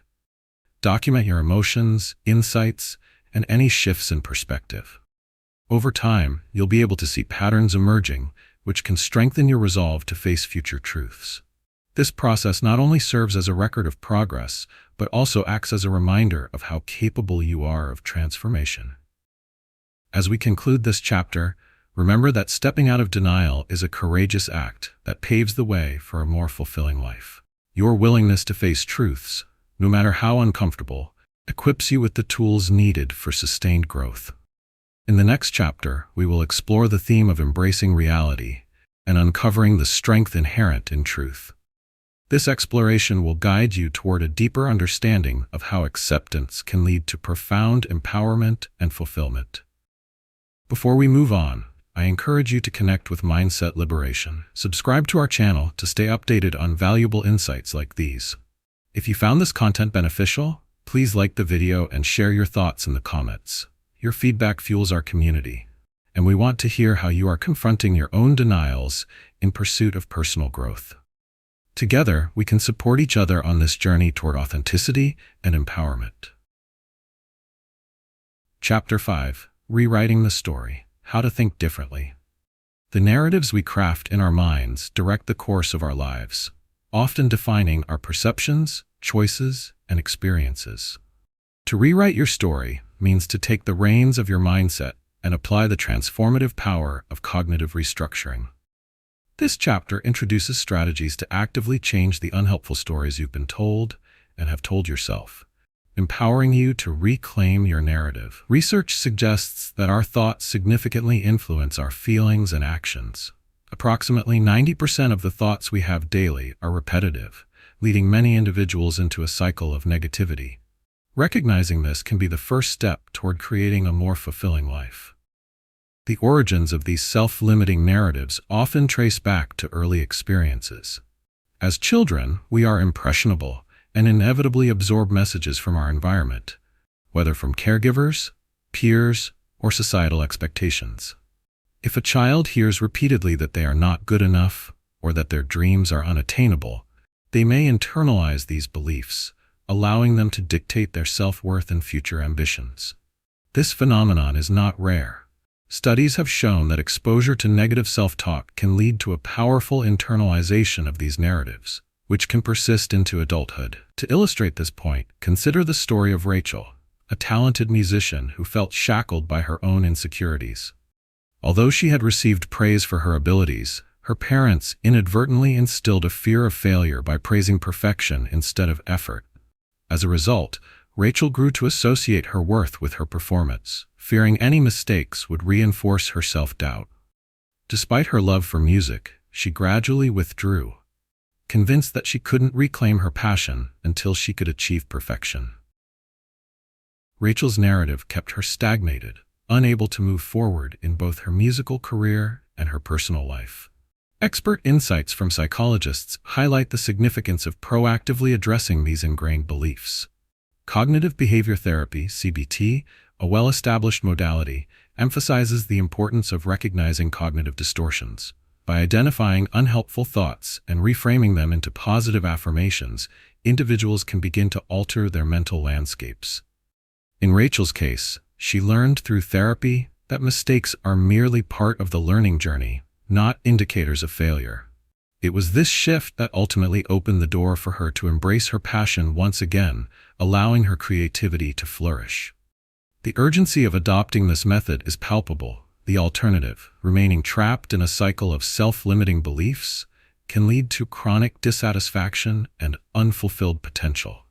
Document your emotions, insights, and any shifts in perspective. Over time, you'll be able to see patterns emerging, which can strengthen your resolve to face future truths. This process not only serves as a record of progress, but also acts as a reminder of how capable you are of transformation. As we conclude this chapter, remember that stepping out of denial is a courageous act that paves the way for a more fulfilling life. Your willingness to face truths, no matter how uncomfortable, equips you with the tools needed for sustained growth. In the next chapter, we will explore the theme of embracing reality and uncovering the strength inherent in truth. This exploration will guide you toward a deeper understanding of how acceptance can lead to profound empowerment and fulfillment. Before we move on, I encourage you to connect with Mindset Liberation. Subscribe to our channel to stay updated on valuable insights like these. If you found this content beneficial, please like the video and share your thoughts in the comments. Your feedback fuels our community, and we want to hear how you are confronting your own denials in pursuit of personal growth. Together, we can support each other on this journey toward authenticity and empowerment. Chapter 5. Rewriting the Story. How to Think Differently. The narratives we craft in our minds direct the course of our lives, often defining our perceptions, choices, and experiences. To rewrite your story means to take the reins of your mindset and apply the transformative power of cognitive restructuring. This chapter introduces strategies to actively change the unhelpful stories you've been told and have told yourself, empowering you to reclaim your narrative. Research suggests that our thoughts significantly influence our feelings and actions. Approximately 90% of the thoughts we have daily are repetitive, leading many individuals into a cycle of negativity. Recognizing this can be the first step toward creating a more fulfilling life. The origins of these self-limiting narratives often trace back to early experiences. As children, we are impressionable and inevitably absorb messages from our environment, whether from caregivers, peers, or societal expectations. If a child hears repeatedly that they are not good enough or that their dreams are unattainable, they may internalize these beliefs, allowing them to dictate their self-worth and future ambitions. This phenomenon is not rare. Studies have shown that exposure to negative self-talk can lead to a powerful internalization of these narratives, which can persist into adulthood. To illustrate this point, consider the story of Rachel, a talented musician who felt shackled by her own insecurities. Although she had received praise for her abilities, her parents inadvertently instilled a fear of failure by praising perfection instead of effort. As a result, Rachel grew to associate her worth with her performance, fearing any mistakes would reinforce her self-doubt. Despite her love for music, she gradually withdrew, convinced that she couldn't reclaim her passion until she could achieve perfection. Rachel's narrative kept her stagnated, unable to move forward in both her musical career and her personal life. Expert insights from psychologists highlight the significance of proactively addressing these ingrained beliefs. Cognitive behavior therapy, CBT, a well-established modality, emphasizes the importance of recognizing cognitive distortions. By identifying unhelpful thoughts and reframing them into positive affirmations, individuals can begin to alter their mental landscapes. In Rachel's case, she learned through therapy that mistakes are merely part of the learning journey, not indicators of failure. It was this shift that ultimately opened the door for her to embrace her passion once again, allowing her creativity to flourish. The urgency of adopting this method is palpable. The alternative, remaining trapped in a cycle of self-limiting beliefs, can lead to chronic dissatisfaction and unfulfilled potential.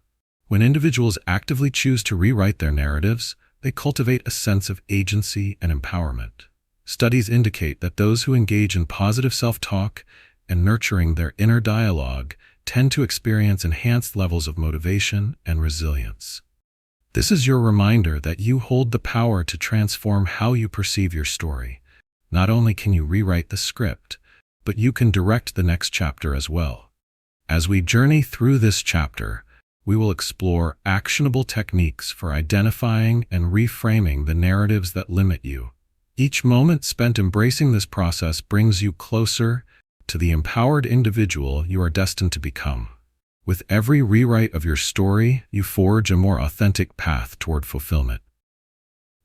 When individuals actively choose to rewrite their narratives, they cultivate a sense of agency and empowerment. Studies indicate that those who engage in positive self-talk and nurturing their inner dialogue tend to experience enhanced levels of motivation and resilience. This is your reminder that you hold the power to transform how you perceive your story. Not only can you rewrite the script, but you can direct the next chapter as well. As we journey through this chapter, we will explore actionable techniques for identifying and reframing the narratives that limit you. Each moment spent embracing this process brings you closer to the empowered individual you are destined to become. With every rewrite of your story, you forge a more authentic path toward fulfillment.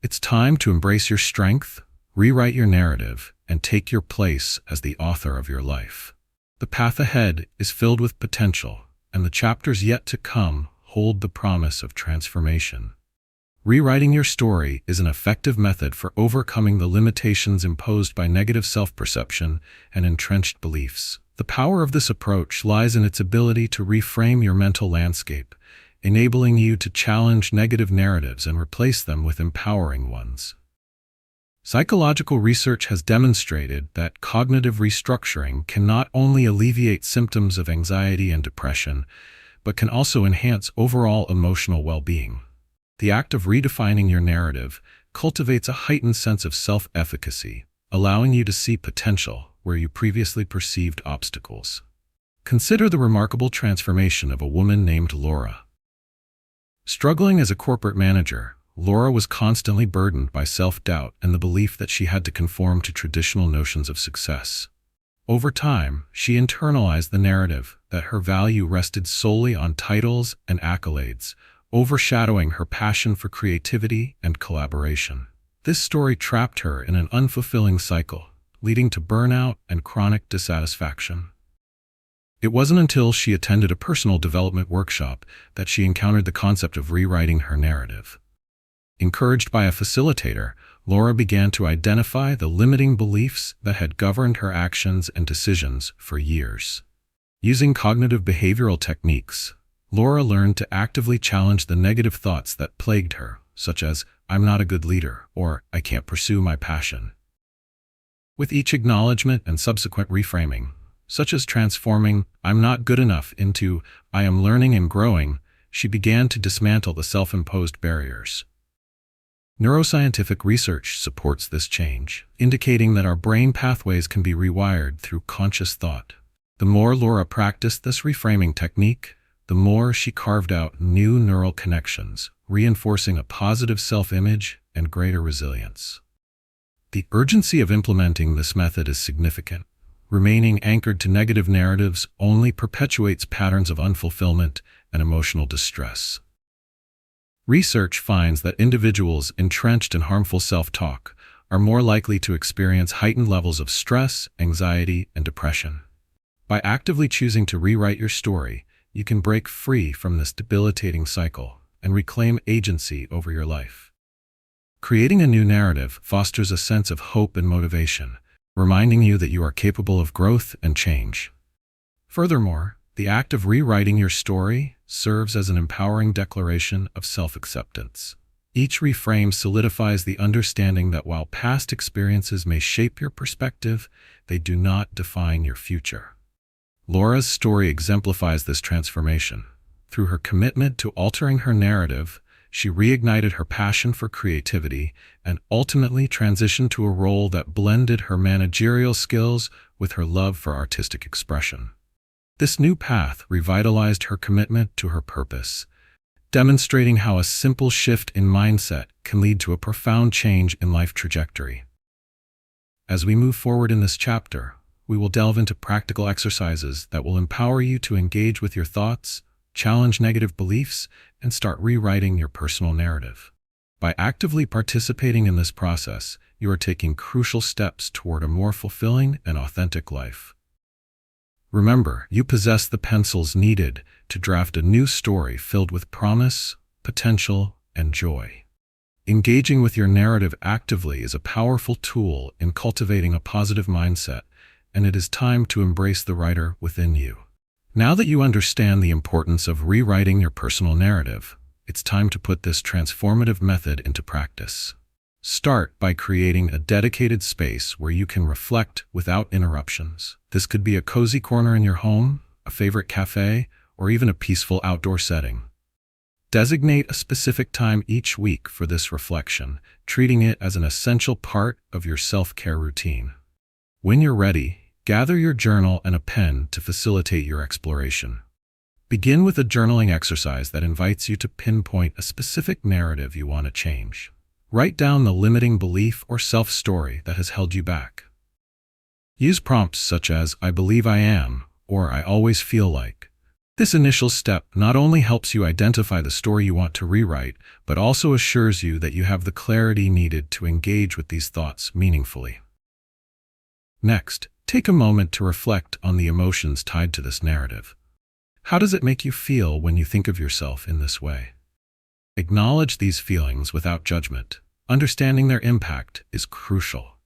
It's time to embrace your strength, rewrite your narrative, and take your place as the author of your life. The path ahead is filled with potential, and the chapters yet to come hold the promise of transformation. Rewriting your story is an effective method for overcoming the limitations imposed by negative self-perception and entrenched beliefs. The power of this approach lies in its ability to reframe your mental landscape, enabling you to challenge negative narratives and replace them with empowering ones. Psychological research has demonstrated that cognitive restructuring can not only alleviate symptoms of anxiety and depression, but can also enhance overall emotional well-being. The act of redefining your narrative cultivates a heightened sense of self-efficacy, allowing you to see potential where you previously perceived obstacles. Consider the remarkable transformation of a woman named Laura. Struggling as a corporate manager, Laura was constantly burdened by self-doubt and the belief that she had to conform to traditional notions of success. Over time, she internalized the narrative that her value rested solely on titles and accolades, overshadowing her passion for creativity and collaboration. This story trapped her in an unfulfilling cycle, leading to burnout and chronic dissatisfaction. It wasn't until she attended a personal development workshop that she encountered the concept of rewriting her narrative. Encouraged by a facilitator, Laura began to identify the limiting beliefs that had governed her actions and decisions for years. Using cognitive behavioral techniques, Laura learned to actively challenge the negative thoughts that plagued her, such as, "I'm not a good leader," or "I can't pursue my passion." With each acknowledgement and subsequent reframing, such as transforming "I'm not good enough" into "I am learning and growing," she began to dismantle the self-imposed barriers. Neuroscientific research supports this change, indicating that our brain pathways can be rewired through conscious thought. The more Laura practiced this reframing technique, the more she carved out new neural connections, reinforcing a positive self-image and greater resilience. The urgency of implementing this method is significant. Remaining anchored to negative narratives only perpetuates patterns of unfulfillment and emotional distress. Research finds that individuals entrenched in harmful self-talk are more likely to experience heightened levels of stress, anxiety, and depression. By actively choosing to rewrite your story, you can break free from this debilitating cycle and reclaim agency over your life. Creating a new narrative fosters a sense of hope and motivation, reminding you that you are capable of growth and change. Furthermore, the act of rewriting your story serves as an empowering declaration of self-acceptance. Each reframe solidifies the understanding that while past experiences may shape your perspective, they do not define your future. Laura's story exemplifies this transformation. Through her commitment to altering her narrative, she reignited her passion for creativity and ultimately transitioned to a role that blended her managerial skills with her love for artistic expression. This new path revitalized her commitment to her purpose, demonstrating how a simple shift in mindset can lead to a profound change in life trajectory. As we move forward in this chapter, we will delve into practical exercises that will empower you to engage with your thoughts, challenge negative beliefs, and start rewriting your personal narrative. By actively participating in this process, you are taking crucial steps toward a more fulfilling and authentic life. Remember, you possess the pencils needed to draft a new story filled with promise, potential, and joy. Engaging with your narrative actively is a powerful tool in cultivating a positive mindset, and it is time to embrace the writer within you. Now that you understand the importance of rewriting your personal narrative, it's time to put this transformative method into practice. Start by creating a dedicated space where you can reflect without interruptions. This could be a cozy corner in your home, a favorite cafe, or even a peaceful outdoor setting. Designate a specific time each week for this reflection, treating it as an essential part of your self-care routine. When you're ready, gather your journal and a pen to facilitate your exploration. Begin with a journaling exercise that invites you to pinpoint a specific narrative you want to change. Write down the limiting belief or self-story that has held you back. Use prompts such as, "I believe I am," or "I always feel like." This initial step not only helps you identify the story you want to rewrite, but also assures you that you have the clarity needed to engage with these thoughts meaningfully. Next, take a moment to reflect on the emotions tied to this narrative. How does it make you feel when you think of yourself in this way? Acknowledge these feelings without judgment. Understanding their impact is crucial.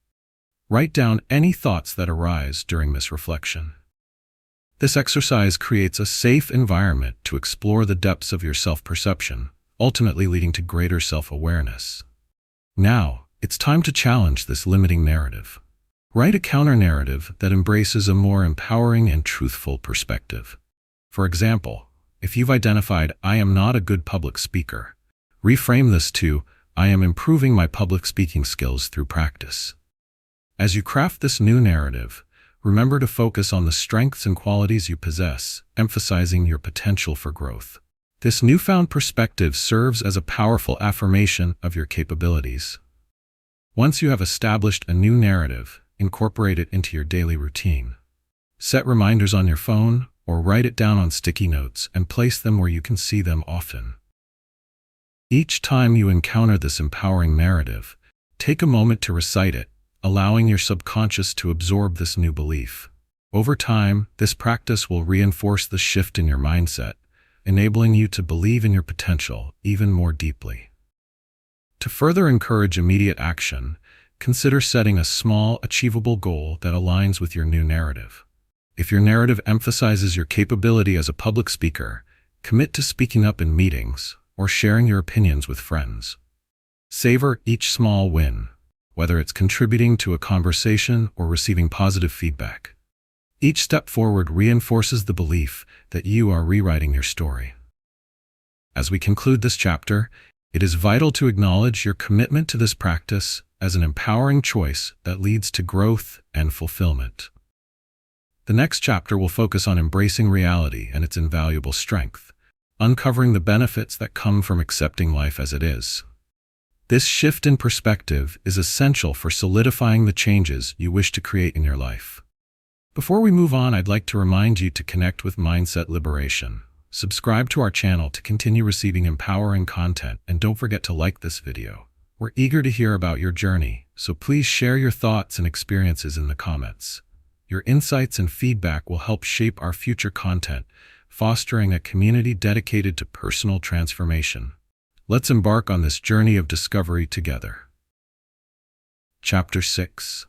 Write down any thoughts that arise during this reflection. This exercise creates a safe environment to explore the depths of your self-perception, ultimately leading to greater self-awareness. Now, it's time to challenge this limiting narrative. Write a counter-narrative that embraces a more empowering and truthful perspective. For example, if you've identified, "I am not a good public speaker," reframe this to, "I am improving my public speaking skills through practice." As you craft this new narrative, remember to focus on the strengths and qualities you possess, emphasizing your potential for growth. This newfound perspective serves as a powerful affirmation of your capabilities. Once you have established a new narrative, incorporate it into your daily routine. Set reminders on your phone or write it down on sticky notes and place them where you can see them often. Each time you encounter this empowering narrative, take a moment to recite it, allowing your subconscious to absorb this new belief. Over time, this practice will reinforce the shift in your mindset, enabling you to believe in your potential even more deeply. To further encourage immediate action, consider setting a small, achievable goal that aligns with your new narrative. If your narrative emphasizes your capability as a public speaker, commit to speaking up in meetings or sharing your opinions with friends. Savor each small win, whether it's contributing to a conversation or receiving positive feedback. Each step forward reinforces the belief that you are rewriting your story. As we conclude this chapter, it is vital to acknowledge your commitment to this practice as an empowering choice that leads to growth and fulfillment. The next chapter will focus on embracing reality and its invaluable strength, uncovering the benefits that come from accepting life as it is. This shift in perspective is essential for solidifying the changes you wish to create in your life. Before we move on, I'd like to remind you to connect with Mindset Liberation. Subscribe to our channel to continue receiving empowering content, and don't forget to like this video. We're eager to hear about your journey, so please share your thoughts and experiences in the comments. Your insights and feedback will help shape our future content, fostering a community dedicated to personal transformation. Let's embark on this journey of discovery together. Chapter 6.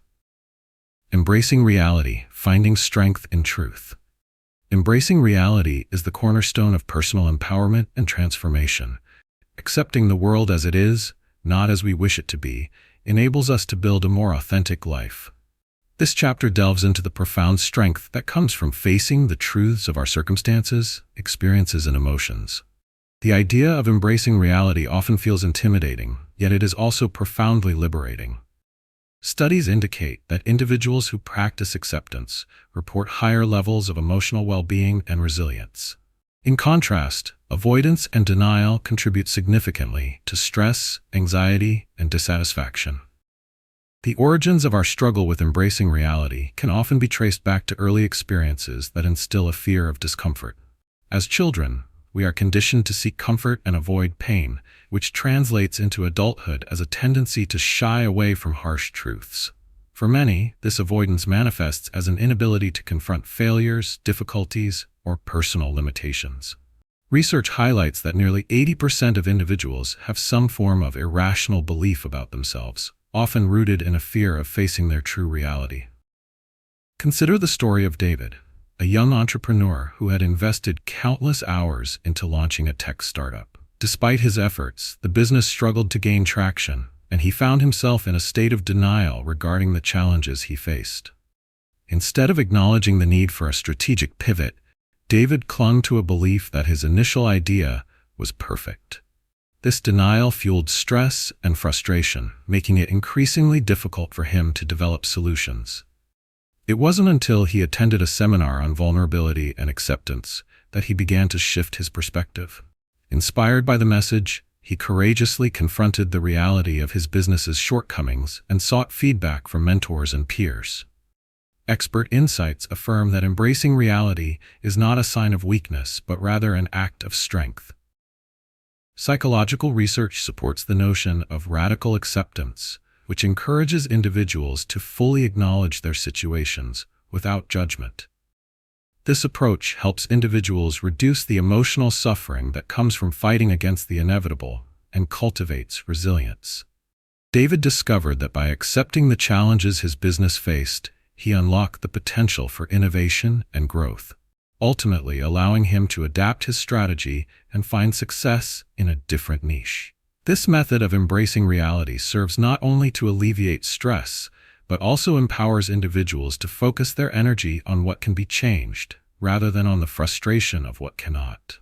Embracing Reality, Finding Strength in Truth. Embracing reality is the cornerstone of personal empowerment and transformation. Accepting the world as it is, not as we wish it to be, enables us to build a more authentic life. This chapter delves into the profound strength that comes from facing the truths of our circumstances, experiences, and emotions. The idea of embracing reality often feels intimidating, yet it is also profoundly liberating. Studies indicate that individuals who practice acceptance report higher levels of emotional well-being and resilience. In contrast, avoidance and denial contribute significantly to stress, anxiety, and dissatisfaction. The origins of our struggle with embracing reality can often be traced back to early experiences that instill a fear of discomfort. As children, we are conditioned to seek comfort and avoid pain, which translates into adulthood as a tendency to shy away from harsh truths. For many, this avoidance manifests as an inability to confront failures, difficulties, or personal limitations. Research highlights that nearly 80% of individuals have some form of irrational belief about themselves, often rooted in a fear of facing their true reality. Consider the story of David, a young entrepreneur who had invested countless hours into launching a tech startup. Despite his efforts, the business struggled to gain traction, and he found himself in a state of denial regarding the challenges he faced. Instead of acknowledging the need for a strategic pivot, David clung to a belief that his initial idea was perfect. This denial fueled stress and frustration, making it increasingly difficult for him to develop solutions. It wasn't until he attended a seminar on vulnerability and acceptance that he began to shift his perspective. Inspired by the message, he courageously confronted the reality of his business's shortcomings and sought feedback from mentors and peers. Expert insights affirm that embracing reality is not a sign of weakness, but rather an act of strength. Psychological research supports the notion of radical acceptance, which encourages individuals to fully acknowledge their situations without judgment. This approach helps individuals reduce the emotional suffering that comes from fighting against the inevitable and cultivates resilience. David discovered that by accepting the challenges his business faced, he unlocked the potential for innovation and growth, ultimately allowing him to adapt his strategy and find success in a different niche. This method of embracing reality serves not only to alleviate stress, but also empowers individuals to focus their energy on what can be changed, rather than on the frustration of what cannot.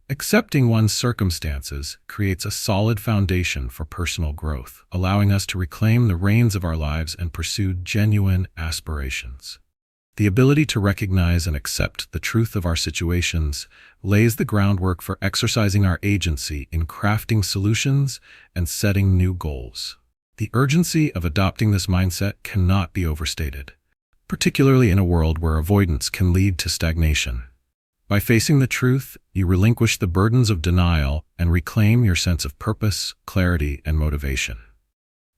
Accepting one's circumstances creates a solid foundation for personal growth, allowing us to reclaim the reins of our lives and pursue genuine aspirations. The ability to recognize and accept the truth of our situations lays the groundwork for exercising our agency in crafting solutions and setting new goals. The urgency of adopting this mindset cannot be overstated, particularly in a world where avoidance can lead to stagnation. By facing the truth, you relinquish the burdens of denial and reclaim your sense of purpose, clarity, and motivation.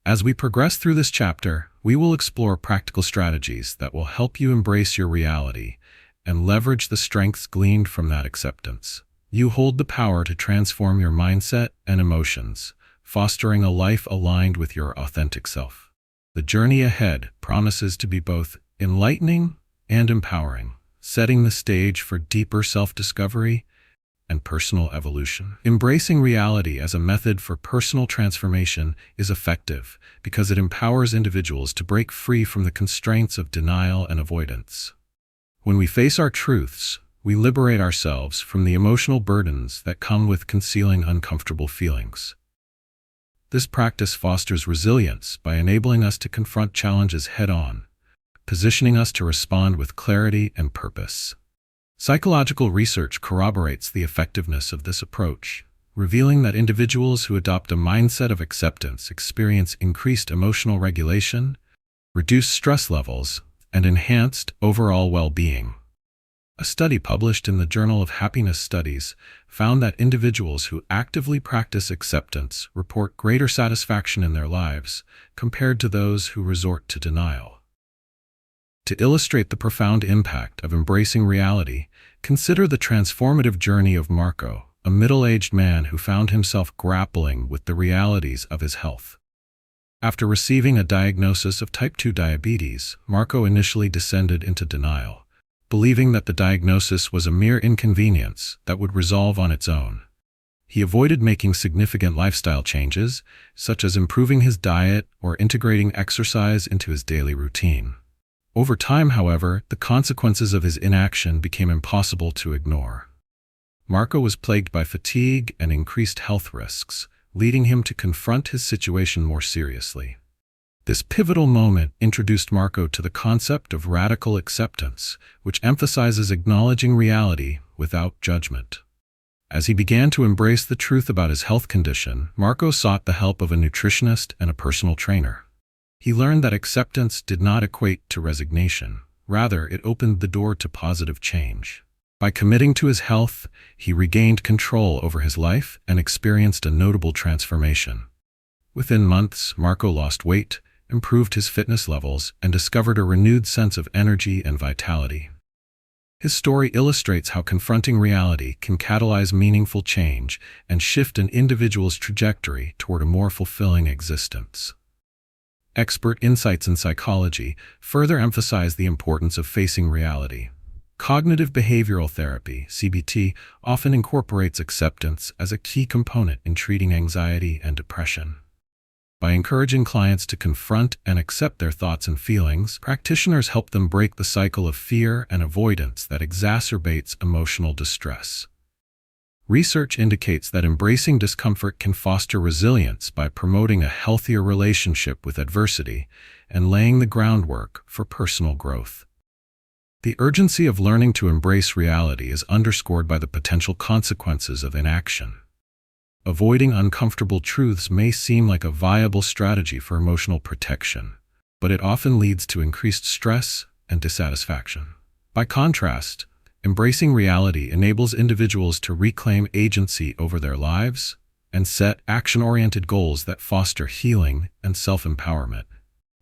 As we progress through this chapter, we will explore practical strategies that will help you embrace your reality and leverage the strengths gleaned from that acceptance. You hold the power to transform your mindset and emotions, fostering a life aligned with your authentic self. The journey ahead promises to be both enlightening and empowering, setting the stage for deeper self-discovery and personal evolution. Embracing reality as a method for personal transformation is effective because it empowers individuals to break free from the constraints of denial and avoidance. When we face our truths, we liberate ourselves from the emotional burdens that come with concealing uncomfortable feelings. This practice fosters resilience by enabling us to confront challenges head-on, positioning us to respond with clarity and purpose. Psychological research corroborates the effectiveness of this approach, revealing that individuals who adopt a mindset of acceptance experience increased emotional regulation, reduced stress levels, and enhanced overall well-being. A study published in the Journal of Happiness Studies found that individuals who actively practice acceptance report greater satisfaction in their lives compared to those who resort to denial. To illustrate the profound impact of embracing reality, consider the transformative journey of Marco, a middle-aged man who found himself grappling with the realities of his health. After receiving a diagnosis of type 2 diabetes, Marco initially descended into denial, believing that the diagnosis was a mere inconvenience that would resolve on its own. He avoided making significant lifestyle changes, such as improving his diet or integrating exercise into his daily routine. Over time, however, the consequences of his inaction became impossible to ignore. Marco was plagued by fatigue and increased health risks, leading him to confront his situation more seriously. This pivotal moment introduced Marco to the concept of radical acceptance, which emphasizes acknowledging reality without judgment. As he began to embrace the truth about his health condition, Marco sought the help of a nutritionist and a personal trainer. He learned that acceptance did not equate to resignation. Rather, it opened the door to positive change. By committing to his health, he regained control over his life and experienced a notable transformation. Within months, Marco lost weight, improved his fitness levels, and discovered a renewed sense of energy and vitality. His story illustrates how confronting reality can catalyze meaningful change and shift an individual's trajectory toward a more fulfilling existence. Expert insights in psychology further emphasize the importance of facing reality. Cognitive behavioral therapy, CBT, often incorporates acceptance as a key component in treating anxiety and depression. By encouraging clients to confront and accept their thoughts and feelings, practitioners help them break the cycle of fear and avoidance that exacerbates emotional distress. Research indicates that embracing discomfort can foster resilience by promoting a healthier relationship with adversity and laying the groundwork for personal growth. The urgency of learning to embrace reality is underscored by the potential consequences of inaction. Avoiding uncomfortable truths may seem like a viable strategy for emotional protection, but it often leads to increased stress and dissatisfaction. By contrast, embracing reality enables individuals to reclaim agency over their lives and set action-oriented goals that foster healing and self-empowerment.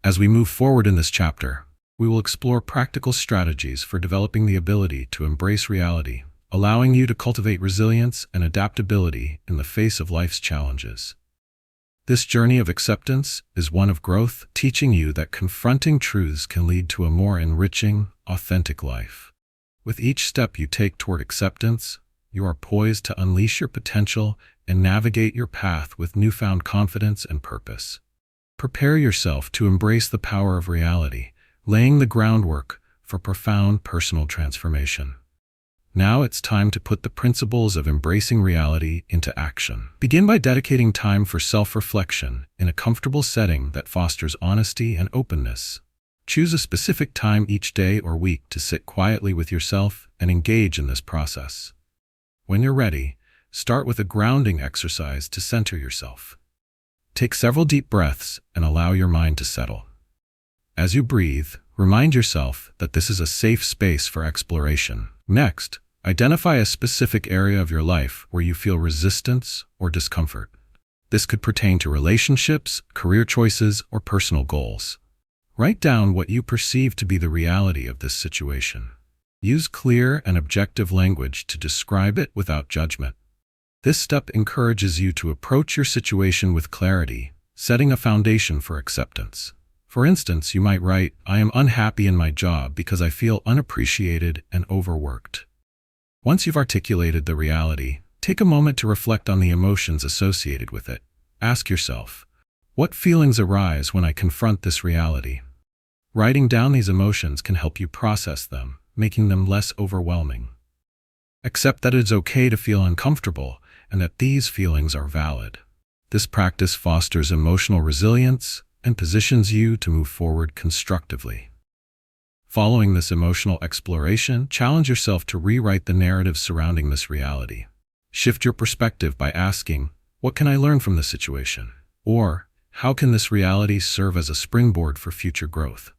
As we move forward in this chapter, we will explore practical strategies for developing the ability to embrace reality, allowing you to cultivate resilience and adaptability in the face of life's challenges. This journey of acceptance is one of growth, teaching you that confronting truths can lead to a more enriching, authentic life. With each step you take toward acceptance, you are poised to unleash your potential and navigate your path with newfound confidence and purpose. Prepare yourself to embrace the power of reality, laying the groundwork for profound personal transformation. Now it's time to put the principles of embracing reality into action. Begin by dedicating time for self-reflection in a comfortable setting that fosters honesty and openness. Choose a specific time each day or week to sit quietly with yourself and engage in this process. When you're ready, start with a grounding exercise to center yourself. Take several deep breaths and allow your mind to settle. As you breathe, remind yourself that this is a safe space for exploration. Next, identify a specific area of your life where you feel resistance or discomfort. This could pertain to relationships, career choices, or personal goals. Write down what you perceive to be the reality of this situation. Use clear and objective language to describe it without judgment. This step encourages you to approach your situation with clarity, setting a foundation for acceptance. For instance, you might write, "I am unhappy in my job because I feel unappreciated and overworked." Once you've articulated the reality, take a moment to reflect on the emotions associated with it. Ask yourself, what feelings arise when I confront this reality? Writing down these emotions can help you process them, making them less overwhelming. Accept that it's okay to feel uncomfortable and that these feelings are valid. This practice fosters emotional resilience and positions you to move forward constructively. Following this emotional exploration, challenge yourself to rewrite the narrative surrounding this reality. Shift your perspective by asking, "What can I learn from this situation?" Or, "How can this reality serve as a springboard for future growth?"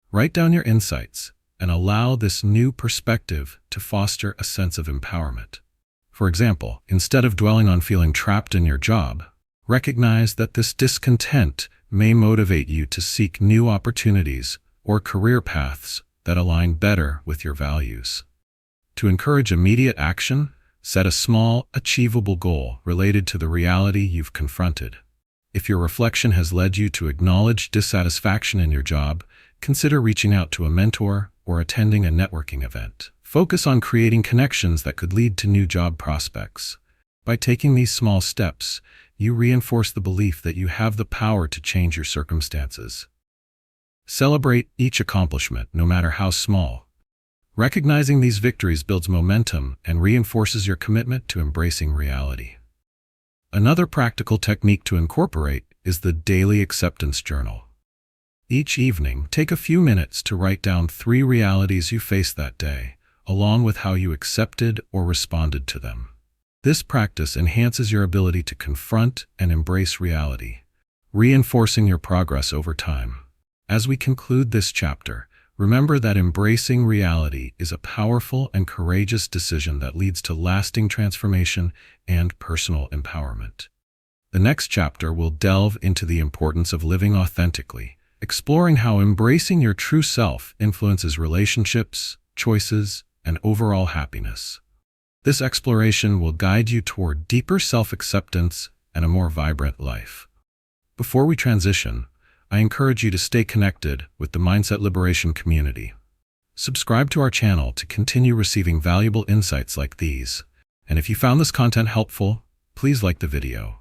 Write down your insights and allow this new perspective to foster a sense of empowerment. For example, instead of dwelling on feeling trapped in your job, recognize that this discontent may motivate you to seek new opportunities or career paths that align better with your values. To encourage immediate action, set a small, achievable goal related to the reality you've confronted. If your reflection has led you to acknowledge dissatisfaction in your job, consider reaching out to a mentor or attending a networking event. Focus on creating connections that could lead to new job prospects. By taking these small steps, you reinforce the belief that you have the power to change your circumstances. Celebrate each accomplishment, no matter how small. Recognizing these victories builds momentum and reinforces your commitment to embracing reality. Another practical technique to incorporate is the daily acceptance journal. Each evening, take a few minutes to write down 3 realities you faced that day, along with how you accepted or responded to them. This practice enhances your ability to confront and embrace reality, reinforcing your progress over time. As we conclude this chapter, remember that embracing reality is a powerful and courageous decision that leads to lasting transformation and personal empowerment. The next chapter will delve into the importance of living authentically, exploring how embracing your true self influences relationships, choices, and overall happiness. This exploration will guide you toward deeper self-acceptance and a more vibrant life. Before we transition, I encourage you to stay connected with the Mindset Liberation community. Subscribe to our channel to continue receiving valuable insights like these. And if you found this content helpful, please like the video.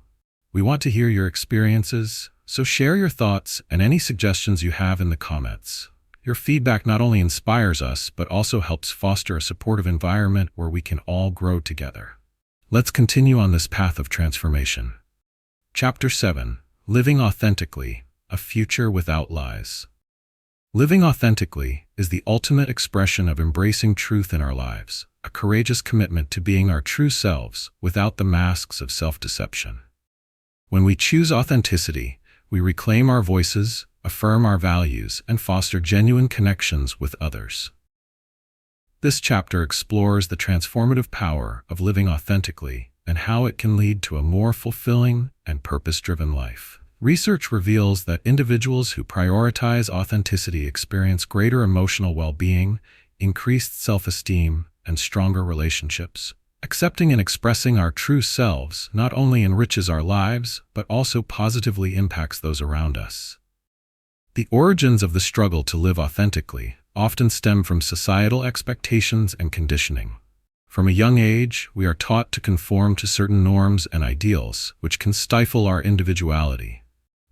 We want to hear your experiences, so share your thoughts and any suggestions you have in the comments. Your feedback not only inspires us, but also helps foster a supportive environment where we can all grow together. Let's continue on this path of transformation. Chapter 7: Living Authentically, a Future Without Lies. Living authentically is the ultimate expression of embracing truth in our lives, a courageous commitment to being our true selves without the masks of self-deception. When we choose authenticity, we reclaim our voices, affirm our values, and foster genuine connections with others. This chapter explores the transformative power of living authentically and how it can lead to a more fulfilling and purpose-driven life. Research reveals that individuals who prioritize authenticity experience greater emotional well-being, increased self-esteem, and stronger relationships. Accepting and expressing our true selves not only enriches our lives, but also positively impacts those around us. The origins of the struggle to live authentically often stem from societal expectations and conditioning. From a young age, we are taught to conform to certain norms and ideals, which can stifle our individuality.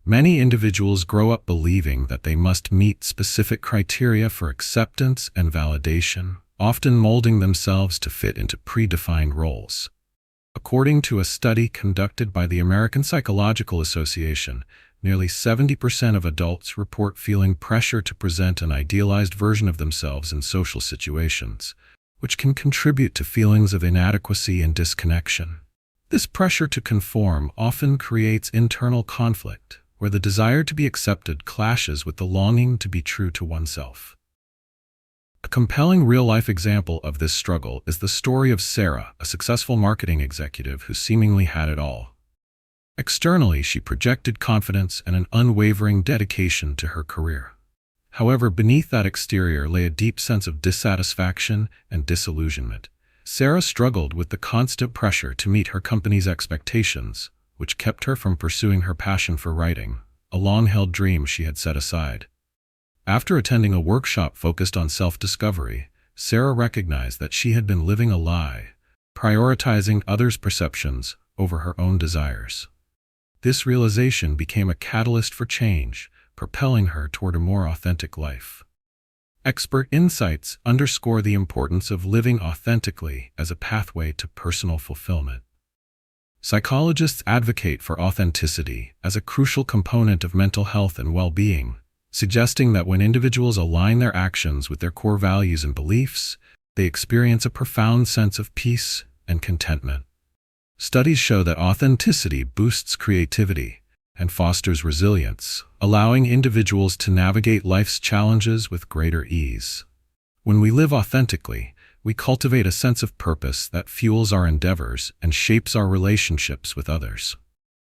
Many individuals grow up believing that they must meet specific criteria for acceptance and validation, often molding themselves to fit into predefined roles. According to a study conducted by the American Psychological Association, nearly 70% of adults report feeling pressure to present an idealized version of themselves in social situations, which can contribute to feelings of inadequacy and disconnection. This pressure to conform often creates internal conflict, where the desire to be accepted clashes with the longing to be true to oneself. A compelling real-life example of this struggle is the story of Sarah, a successful marketing executive who seemingly had it all. Externally, she projected confidence and an unwavering dedication to her career. However, beneath that exterior lay a deep sense of dissatisfaction and disillusionment. Sarah struggled with the constant pressure to meet her company's expectations, which kept her from pursuing her passion for writing, a long-held dream she had set aside. After attending a workshop focused on self-discovery, Sarah recognized that she had been living a lie, prioritizing others' perceptions over her own desires. This realization became a catalyst for change, propelling her toward a more authentic life. Expert insights underscore the importance of living authentically as a pathway to personal fulfillment. Psychologists advocate for authenticity as a crucial component of mental health and well-being, suggesting that when individuals align their actions with their core values and beliefs, they experience a profound sense of peace and contentment. Studies show that authenticity boosts creativity and fosters resilience, allowing individuals to navigate life's challenges with greater ease. When we live authentically, we cultivate a sense of purpose that fuels our endeavors and shapes our relationships with others.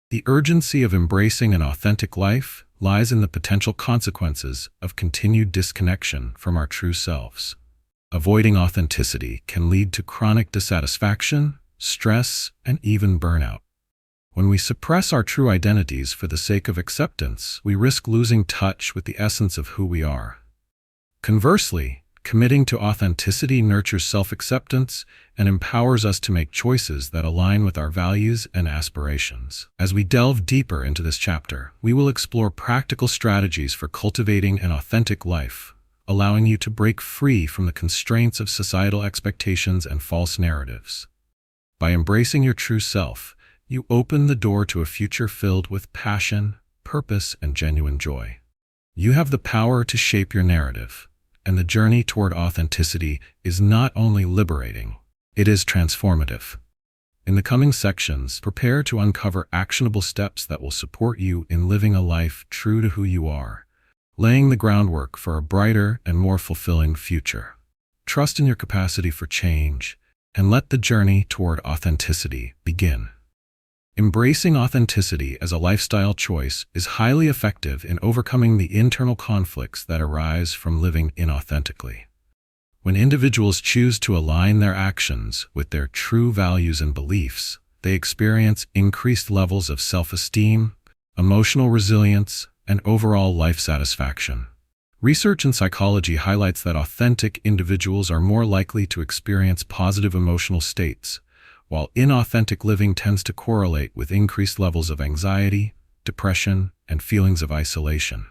The urgency of embracing an authentic life lies in the potential consequences of continued disconnection from our true selves. Avoiding authenticity can lead to chronic dissatisfaction, stress, and even burnout. When we suppress our true identities for the sake of acceptance, we risk losing touch with the essence of who we are. Conversely, committing to authenticity nurtures self-acceptance and empowers us to make choices that align with our values and aspirations. As we delve deeper into this chapter, we will explore practical strategies for cultivating an authentic life, allowing you to break free from the constraints of societal expectations and false narratives. By embracing your true self, you open the door to a future filled with passion, purpose, and genuine joy. You have the power to shape your narrative, and the journey toward authenticity is not only liberating, it is transformative. In the coming sections, prepare to uncover actionable steps that will support you in living a life true to who you are, laying the groundwork for a brighter and more fulfilling future. Trust in your capacity for change, and let the journey toward authenticity begin. Embracing authenticity as a lifestyle choice is highly effective in overcoming the internal conflicts that arise from living inauthentically. When individuals choose to align their actions with their true values and beliefs, they experience increased levels of self-esteem, emotional resilience, and overall life satisfaction. Research in psychology highlights that authentic individuals are more likely to experience positive emotional states, while inauthentic living tends to correlate with increased levels of anxiety, depression, and feelings of isolation.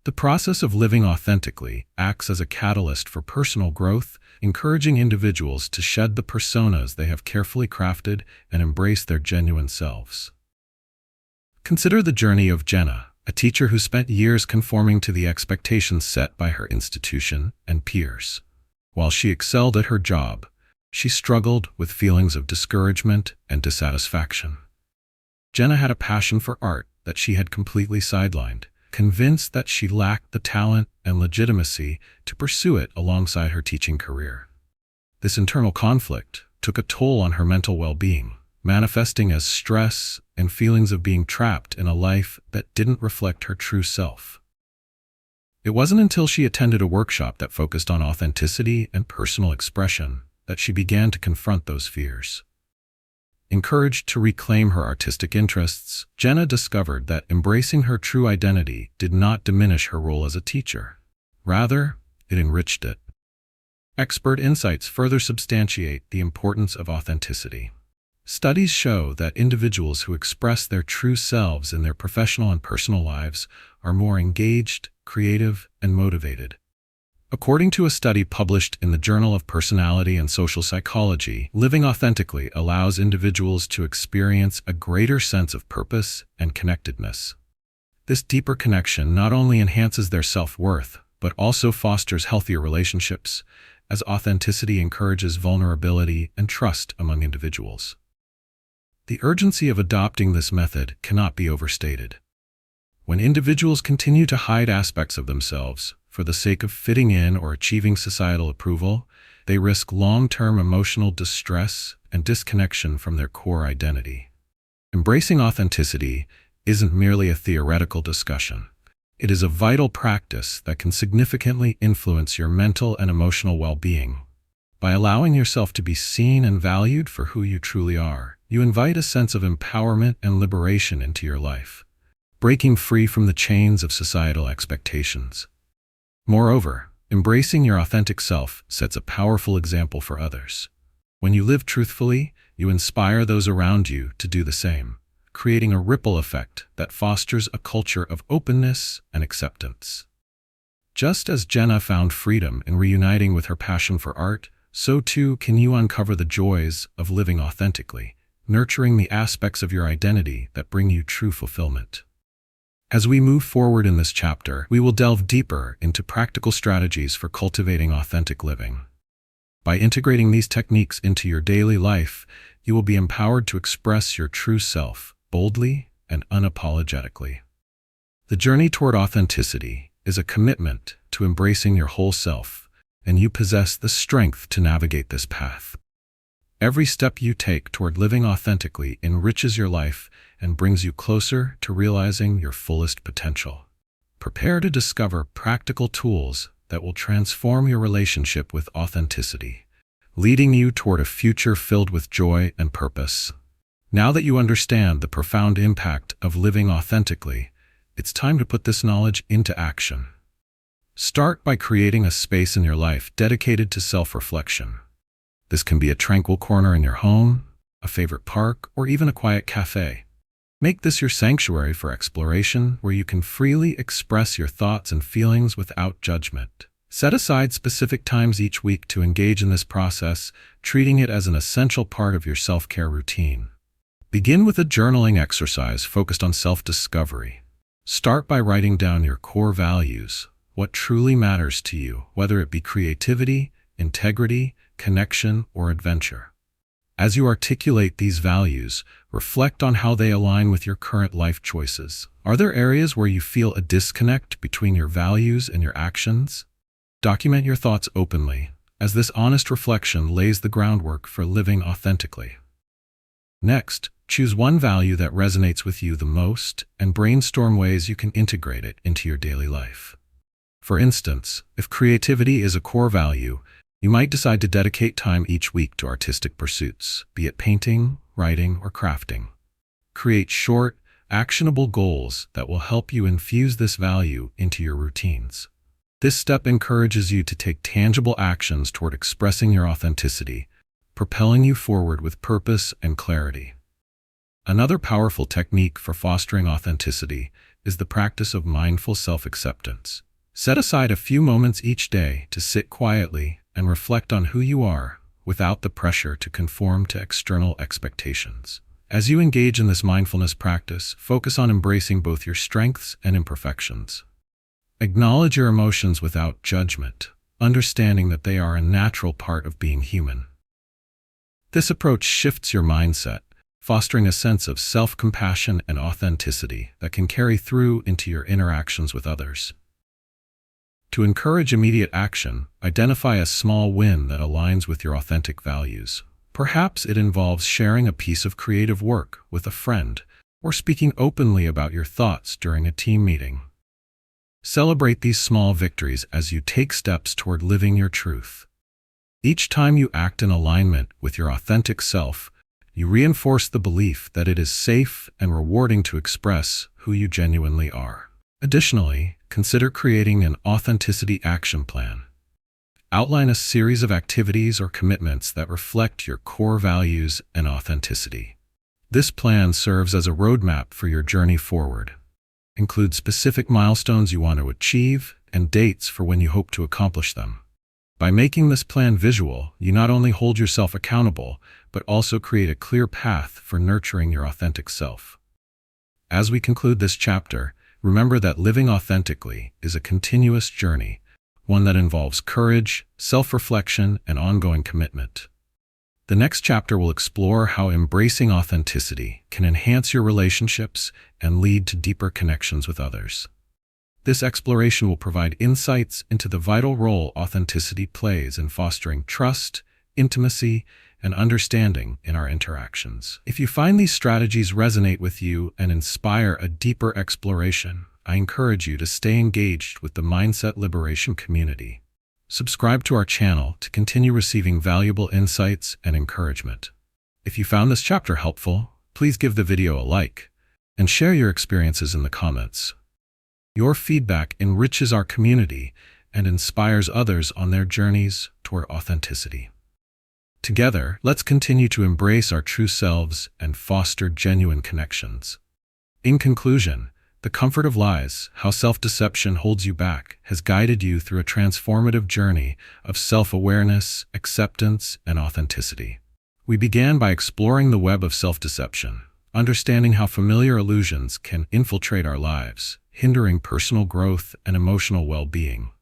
The process of living authentically acts as a catalyst for personal growth, encouraging individuals to shed the personas they have carefully crafted and embrace their genuine selves. Consider the journey of Jenna, a teacher who spent years conforming to the expectations set by her institution and peers. While she excelled at her job, she struggled with feelings of discouragement and dissatisfaction. Jenna had a passion for art that she had completely sidelined, convinced that she lacked the talent and legitimacy to pursue it alongside her teaching career. This internal conflict took a toll on her mental well-being, manifesting as stress and feelings of being trapped in a life that didn't reflect her true self. It wasn't until she attended a workshop that focused on authenticity and personal expression that she began to confront those fears. Encouraged to reclaim her artistic interests, Jenna discovered that embracing her true identity did not diminish her role as a teacher. Rather, it enriched it. Expert insights further substantiate the importance of authenticity. Studies show that individuals who express their true selves in their professional and personal lives are more engaged, creative, and motivated. According to a study published in the Journal of Personality and Social Psychology, living authentically allows individuals to experience a greater sense of purpose and connectedness. This deeper connection not only enhances their self-worth, but also fosters healthier relationships, as authenticity encourages vulnerability and trust among individuals. The urgency of adopting this method cannot be overstated. When individuals continue to hide aspects of themselves for the sake of fitting in or achieving societal approval, they risk long-term emotional distress and disconnection from their core identity. Embracing authenticity isn't merely a theoretical discussion. It is a vital practice that can significantly influence your mental and emotional well-being. By allowing yourself to be seen and valued for who you truly are, you invite a sense of empowerment and liberation into your life, breaking free from the chains of societal expectations. Moreover, embracing your authentic self sets a powerful example for others. When you live truthfully, you inspire those around you to do the same, creating a ripple effect that fosters a culture of openness and acceptance. Just as Jenna found freedom in reuniting with her passion for art, so too can you uncover the joys of living authentically, nurturing the aspects of your identity that bring you true fulfillment. As we move forward in this chapter, we will delve deeper into practical strategies for cultivating authentic living. By integrating these techniques into your daily life, you will be empowered to express your true self boldly and unapologetically. The journey toward authenticity is a commitment to embracing your whole self, and you possess the strength to navigate this path. Every step you take toward living authentically enriches your life and brings you closer to realizing your fullest potential. Prepare to discover practical tools that will transform your relationship with authenticity, leading you toward a future filled with joy and purpose. Now that you understand the profound impact of living authentically, it's time to put this knowledge into action. Start by creating a space in your life dedicated to self-reflection. This can be a tranquil corner in your home, a favorite park, or even a quiet cafe. Make this your sanctuary for exploration, where you can freely express your thoughts and feelings without judgment. Set aside specific times each week to engage in this process, treating it as an essential part of your self-care routine. Begin with a journaling exercise focused on self-discovery. Start by writing down your core values, what truly matters to you, whether it be creativity, integrity, connection, or adventure. As you articulate these values, reflect on how they align with your current life choices. Are there areas where you feel a disconnect between your values and your actions? Document your thoughts openly, as this honest reflection lays the groundwork for living authentically. Next, choose one value that resonates with you the most and brainstorm ways you can integrate it into your daily life. For instance, if creativity is a core value, you might decide to dedicate time each week to artistic pursuits, be it painting, writing, or crafting. Create short, actionable goals that will help you infuse this value into your routines. This step encourages you to take tangible actions toward expressing your authenticity, propelling you forward with purpose and clarity. Another powerful technique for fostering authenticity is the practice of mindful self-acceptance. Set aside a few moments each day to sit quietly and reflect on who you are without the pressure to conform to external expectations. As you engage in this mindfulness practice, focus on embracing both your strengths and imperfections. Acknowledge your emotions without judgment, understanding that they are a natural part of being human. This approach shifts your mindset, fostering a sense of self-compassion and authenticity that can carry through into your interactions with others. To encourage immediate action, identify a small win that aligns with your authentic values. Perhaps it involves sharing a piece of creative work with a friend or speaking openly about your thoughts during a team meeting. Celebrate these small victories as you take steps toward living your truth. Each time you act in alignment with your authentic self, you reinforce the belief that it is safe and rewarding to express who you genuinely are. Additionally, consider creating an authenticity action plan. Outline a series of activities or commitments that reflect your core values and authenticity. This plan serves as a roadmap for your journey forward. Include specific milestones you want to achieve and dates for when you hope to accomplish them. By making this plan visual, you not only hold yourself accountable, but also create a clear path for nurturing your authentic self. As we conclude this chapter, remember that living authentically is a continuous journey, one that involves courage, self-reflection, and ongoing commitment. The next chapter will explore how embracing authenticity can enhance your relationships and lead to deeper connections with others. This exploration will provide insights into the vital role authenticity plays in fostering trust, intimacy, and understanding in our interactions. If you find these strategies resonate with you and inspire a deeper exploration, I encourage you to stay engaged with the Mindset Liberation community. Subscribe to our channel to continue receiving valuable insights and encouragement. If you found this chapter helpful, please give the video a like and share your experiences in the comments. Your feedback enriches our community and inspires others on their journeys toward authenticity. Together, let's continue to embrace our true selves and foster genuine connections. In conclusion, The Comfort of Lies, How Self-Deception Holds You Back, has guided you through a transformative journey of self-awareness, acceptance, and authenticity. We began by exploring the web of self-deception, understanding how familiar illusions can infiltrate our lives, hindering personal growth and emotional well-being.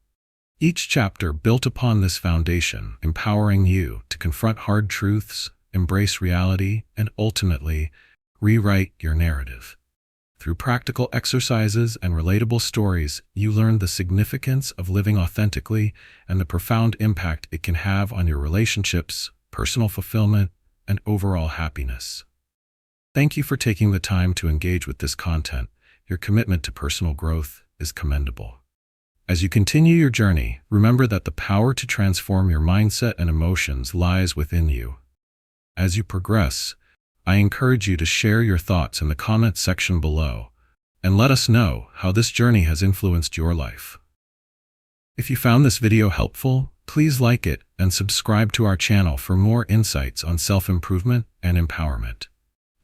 Each chapter built upon this foundation, empowering you to confront hard truths, embrace reality, and ultimately rewrite your narrative. Through practical exercises and relatable stories, you learn the significance of living authentically and the profound impact it can have on your relationships, personal fulfillment, and overall happiness. Thank you for taking the time to engage with this content. Your commitment to personal growth is commendable. As you continue your journey, remember that the power to transform your mindset and emotions lies within you. As you progress, I encourage you to share your thoughts in the comments section below and let us know how this journey has influenced your life. If you found this video helpful, please like it and subscribe to our channel for more insights on self-improvement and empowerment.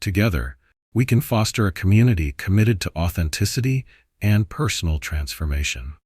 Together, we can foster a community committed to authenticity and personal transformation.